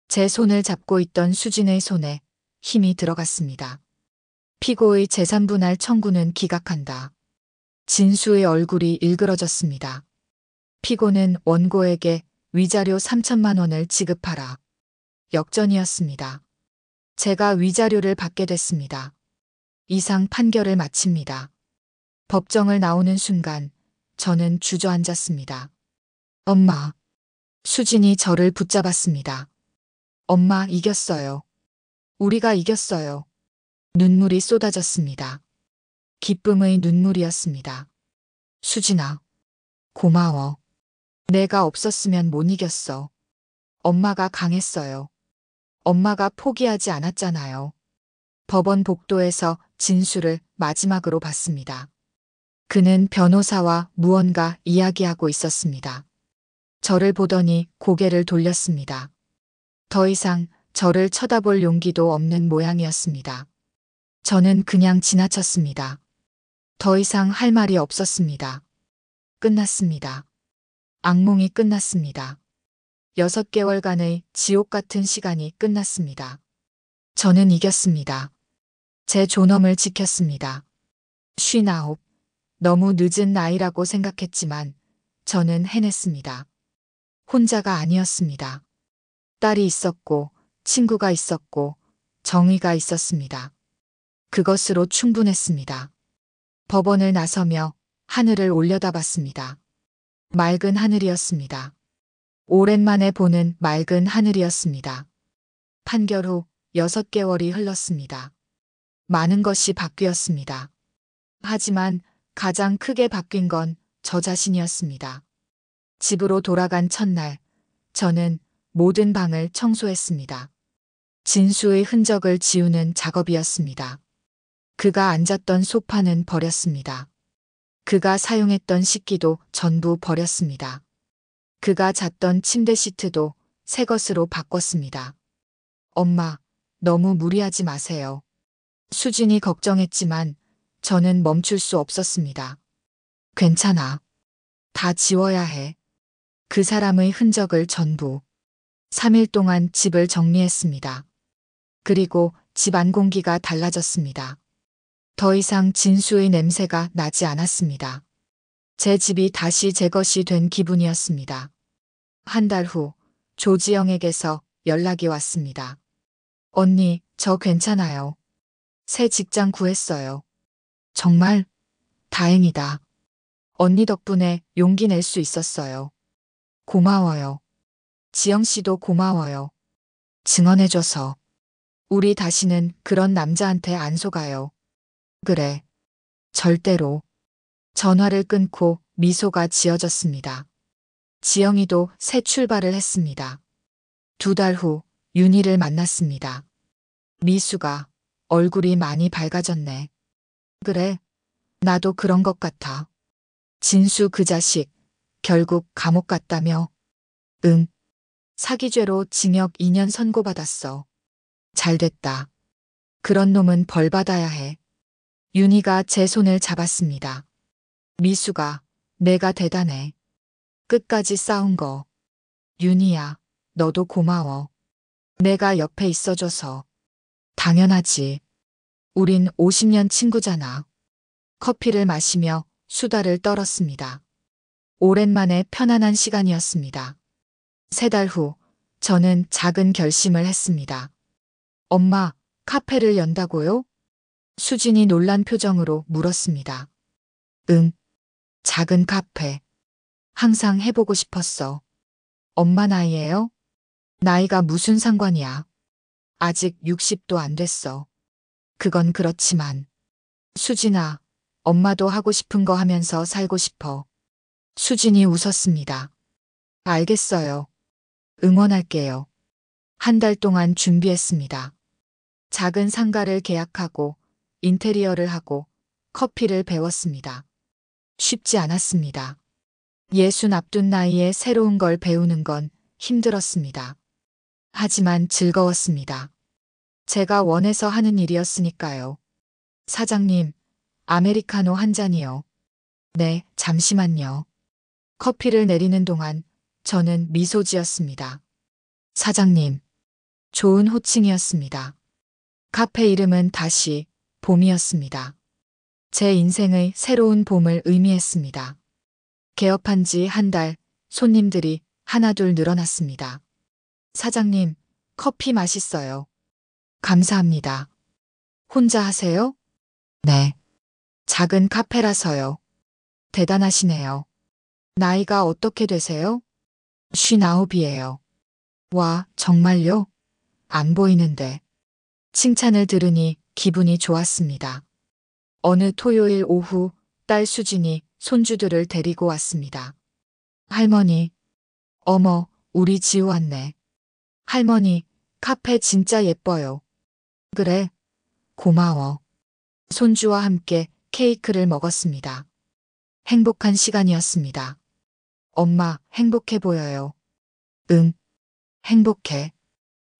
제 손을 잡고 있던 수진의 손에 힘이 들어갔습니다. 피고의 재산분할 청구는 기각한다. 진수의 얼굴이 일그러졌습니다. 피고는 원고에게 위자료 3천만 원을 지급하라. 역전이었습니다. 제가 위자료를 받게 됐습니다. 이상 판결을 마칩니다. 법정을 나오는 순간 저는 주저앉았습니다. 엄마. 수진이 저를 붙잡았습니다. 엄마, 이겼어요. 우리가 이겼어요. 눈물이 쏟아졌습니다. 기쁨의 눈물이었습니다. 수진아, 고마워. 내가 없었으면 못 이겼어. 엄마가 강했어요. 엄마가 포기하지 않았잖아요. 법원 복도에서 진수를 마지막으로 봤습니다. 그는 변호사와 무언가 이야기하고 있었습니다. 저를 보더니 고개를 돌렸습니다. 더 이상 저를 쳐다볼 용기도 없는 모양이었습니다. 저는 그냥 지나쳤습니다. 더 이상 할 말이 없었습니다. 끝났습니다. 악몽이 끝났습니다. 6개월간의 지옥 같은 시간이 끝났습니다. 저는 이겼습니다. 제 존엄을 지켰습니다. 59. 너무 늦은 나이라고 생각했지만 저는 해냈습니다. 혼자가 아니었습니다. 딸이 있었고 친구가 있었고 정의가 있었습니다. 그것으로 충분했습니다. 법원을 나서며 하늘을 올려다봤습니다. 맑은 하늘이었습니다. 오랜만에 보는 맑은 하늘이었습니다. 판결 후 6개월이 흘렀습니다. 많은 것이 바뀌었습니다. 하지만 가장 크게 바뀐 건 저 자신이었습니다. 집으로 돌아간 첫날, 저는 모든 방을 청소했습니다. 진수의 흔적을 지우는 작업이었습니다. 그가 앉았던 소파는 버렸습니다. 그가 사용했던 식기도 전부 버렸습니다. 그가 잤던 침대 시트도 새 것으로 바꿨습니다. 엄마, 너무 무리하지 마세요. 수진이 걱정했지만 저는 멈출 수 없었습니다. 괜찮아. 다 지워야 해. 그 사람의 흔적을 전부. 3일 동안 집을 정리했습니다. 그리고 집 안 공기가 달라졌습니다. 더 이상 진수의 냄새가 나지 않았습니다. 제 집이 다시 제 것이 된 기분이었습니다. 한 달 후 조지영에게서 연락이 왔습니다. 언니, 저 괜찮아요. 새 직장 구했어요. 정말? 다행이다. 언니 덕분에 용기 낼 수 있었어요. 고마워요. 지영 씨도 고마워요. 증언해줘서. 우리 다시는 그런 남자한테 안 속아요. 그래. 절대로. 전화를 끊고 미소가 지어졌습니다. 지영이도 새 출발을 했습니다. 2달 후 윤희를 만났습니다. 미수가 얼굴이 많이 밝아졌네. 그래. 나도 그런 것 같아. 진수 그 자식 결국 감옥 갔다며. 응. 사기죄로 징역 2년 선고받았어. 잘됐다. 그런 놈은 벌 받아야 해. 윤희가 제 손을 잡았습니다. 미수가 내가 대단해. 끝까지 싸운 거. 윤희야, 너도 고마워. 내가 옆에 있어줘서. 당연하지. 우린 50년 친구잖아. 커피를 마시며 수다를 떨었습니다. 오랜만에 편안한 시간이었습니다. 3달 후 저는 작은 결심을 했습니다. 엄마, 카페를 연다고요? 수진이 놀란 표정으로 물었습니다. 응. 작은 카페. 항상 해보고 싶었어. 엄마 나이에요? 나이가 무슨 상관이야. 아직 60도 안 됐어. 그건 그렇지만. 수진아, 엄마도 하고 싶은 거 하면서 살고 싶어. 수진이 웃었습니다. 알겠어요. 응원할게요. 한 달 동안 준비했습니다. 작은 상가를 계약하고 인테리어를 하고 커피를 배웠습니다. 쉽지 않았습니다. 60 앞둔 나이에 새로운 걸 배우는 건 힘들었습니다. 하지만 즐거웠습니다. 제가 원해서 하는 일이었으니까요. 사장님, 아메리카노 한 잔이요. 네, 잠시만요. 커피를 내리는 동안 저는 미소 지었습니다. 사장님, 좋은 호칭이었습니다. 카페 이름은 다시 봄이었습니다. 제 인생의 새로운 봄을 의미했습니다. 개업한 지 한 달, 손님들이 하나둘 늘어났습니다. 사장님, 커피 맛있어요. 감사합니다. 혼자 하세요? 네. 작은 카페라서요. 대단하시네요. 나이가 어떻게 되세요? 59이에요. 와, 정말요? 안 보이는데. 칭찬을 들으니 기분이 좋았습니다. 어느 토요일 오후 딸 수진이 손주들을 데리고 왔습니다. 할머니, 어머, 우리 지우 왔네. 할머니, 카페 진짜 예뻐요. 그래, 고마워. 손주와 함께 케이크를 먹었습니다. 행복한 시간이었습니다. 엄마, 행복해 보여요. 응, 행복해.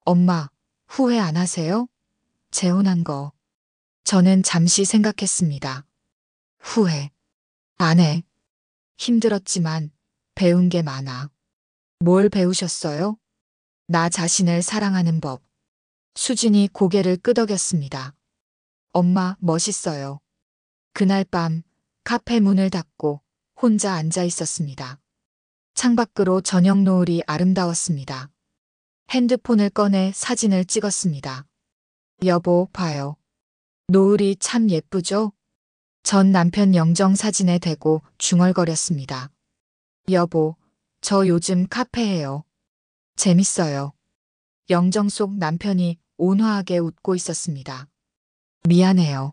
엄마, 후회 안 하세요? 재혼한 거. 저는 잠시 생각했습니다. 후회. 안 해. 힘들었지만 배운 게 많아. 뭘 배우셨어요? 나 자신을 사랑하는 법. 수진이 고개를 끄덕였습니다. 엄마, 멋있어요. 그날 밤 카페 문을 닫고 혼자 앉아 있었습니다. 창밖으로 저녁 노을이 아름다웠습니다. 핸드폰을 꺼내 사진을 찍었습니다. 여보, 봐요. 노을이 참 예쁘죠? 전 남편 영정 사진에 대고 중얼거렸습니다. 여보, 저 요즘 카페해요. 재밌어요. 영정 속 남편이 온화하게 웃고 있었습니다. 미안해요.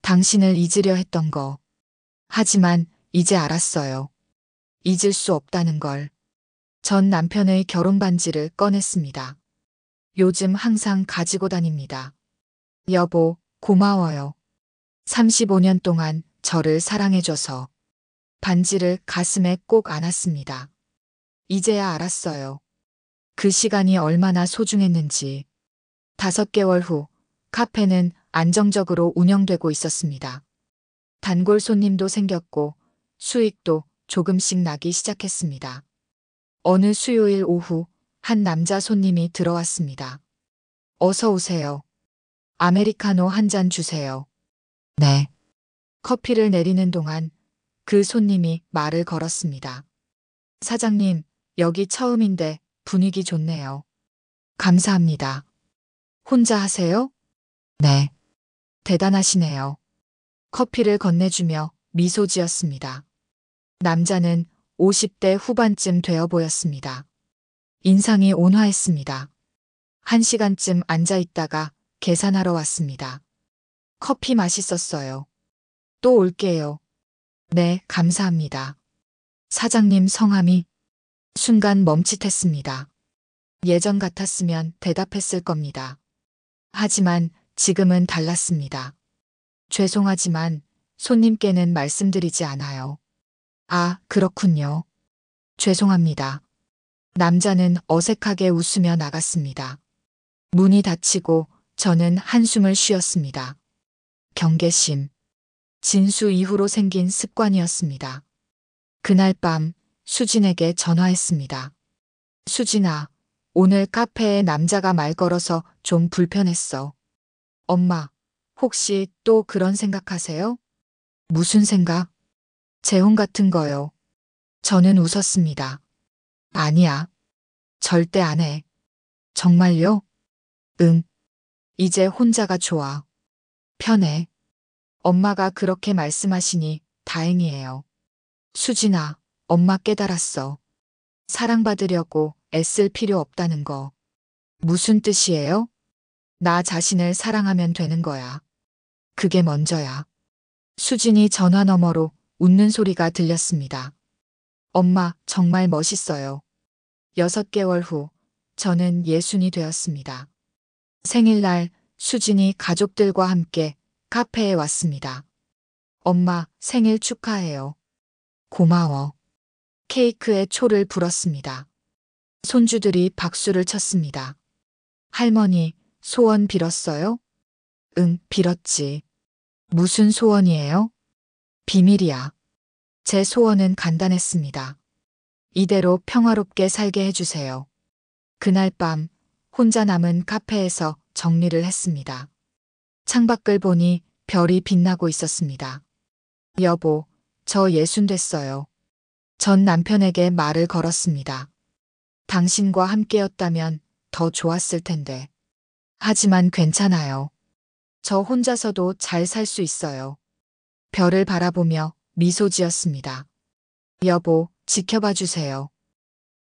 당신을 잊으려 했던 거. 하지만 이제 알았어요. 잊을 수 없다는 걸. 전 남편의 결혼 반지를 꺼냈습니다. 요즘 항상 가지고 다닙니다. 여보, 고마워요. 35년 동안 저를 사랑해줘서. 반지를 가슴에 꼭 안았습니다. 이제야 알았어요. 그 시간이 얼마나 소중했는지. 5개월 후 카페는 안정적으로 운영되고 있었습니다. 단골 손님도 생겼고 수익도 조금씩 나기 시작했습니다. 어느 수요일 오후 한 남자 손님이 들어왔습니다. 어서 오세요. 아메리카노 한 잔 주세요. 네. 커피를 내리는 동안 그 손님이 말을 걸었습니다. 사장님, 여기 처음인데 분위기 좋네요. 감사합니다. 혼자 하세요? 네. 대단하시네요. 커피를 건네주며 미소 지었습니다. 남자는 50대 후반쯤 되어 보였습니다. 인상이 온화했습니다. 1시간쯤 앉아 있다가 계산하러 왔습니다. 커피 맛있었어요. 또 올게요. 네, 감사합니다. 사장님 성함이 순간 멈칫했습니다. 예전 같았으면 대답했을 겁니다. 하지만 지금은 달랐습니다. 죄송하지만 손님께는 말씀드리지 않아요. 아, 그렇군요. 죄송합니다. 남자는 어색하게 웃으며 나갔습니다. 문이 닫히고 저는 한숨을 쉬었습니다. 경계심. 진수 이후로 생긴 습관이었습니다. 그날 밤 수진에게 전화했습니다. 수진아, 오늘 카페에 남자가 말 걸어서 좀 불편했어. 엄마, 혹시 또 그런 생각하세요? 무슨 생각? 재혼 같은 거요. 저는 웃었습니다. 아니야. 절대 안 해. 정말요? 응. 이제 혼자가 좋아. 편해. 엄마가 그렇게 말씀하시니 다행이에요. 수진아, 엄마 깨달았어. 사랑받으려고 애쓸 필요 없다는 거. 무슨 뜻이에요? 나 자신을 사랑하면 되는 거야. 그게 먼저야. 수진이 전화 너머로 웃는 소리가 들렸습니다. 엄마, 정말 멋있어요. 6개월 후, 저는 예순이 되었습니다. 생일날 수진이 가족들과 함께 카페에 왔습니다. 엄마, 생일 축하해요. 고마워. 케이크에 초를 불었습니다. 손주들이 박수를 쳤습니다. 할머니, 소원 빌었어요? 응, 빌었지. 무슨 소원이에요? 비밀이야. 제 소원은 간단했습니다. 이대로 평화롭게 살게 해주세요. 그날 밤 혼자 남은 카페에서 정리를 했습니다. 창밖을 보니 별이 빛나고 있었습니다. 여보, 저 예순 됐어요. 전 남편에게 말을 걸었습니다. 당신과 함께였다면 더 좋았을 텐데. 하지만 괜찮아요. 저 혼자서도 잘 살 수 있어요. 별을 바라보며 미소 지었습니다. 여보, 지켜봐 주세요.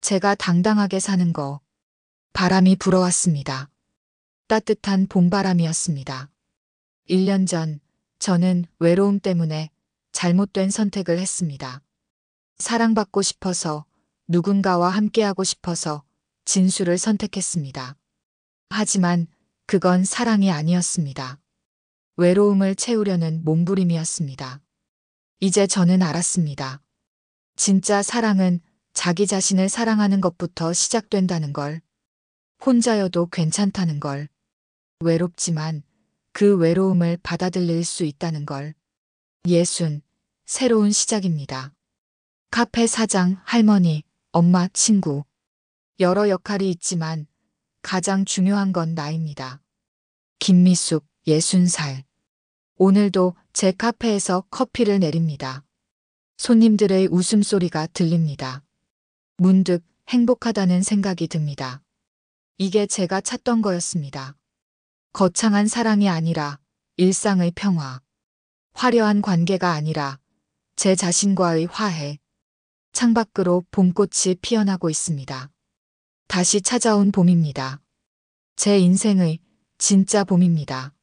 제가 당당하게 사는 거. 바람이 불어왔습니다. 따뜻한 봄바람이었습니다. 1년 전, 저는 외로움 때문에 잘못된 선택을 했습니다. 사랑받고 싶어서, 누군가와 함께하고 싶어서 진수를 선택했습니다. 하지만 그건 사랑이 아니었습니다. 외로움을 채우려는 몸부림이었습니다. 이제 저는 알았습니다. 진짜 사랑은 자기 자신을 사랑하는 것부터 시작된다는 걸. 혼자여도 괜찮다는 걸. 외롭지만 그 외로움을 받아들일 수 있다는 걸. 예순, 새로운 시작입니다. 카페 사장, 할머니, 엄마, 친구. 여러 역할이 있지만 가장 중요한 건 나입니다. 김미숙, 60살. 오늘도 제 카페에서 커피를 내립니다. 손님들의 웃음소리가 들립니다. 문득 행복하다는 생각이 듭니다. 이게 제가 찾던 거였습니다. 거창한 사랑이 아니라 일상의 평화. 화려한 관계가 아니라 제 자신과의 화해. 창밖으로 봄꽃이 피어나고 있습니다. 다시 찾아온 봄입니다. 제 인생의 진짜 봄입니다.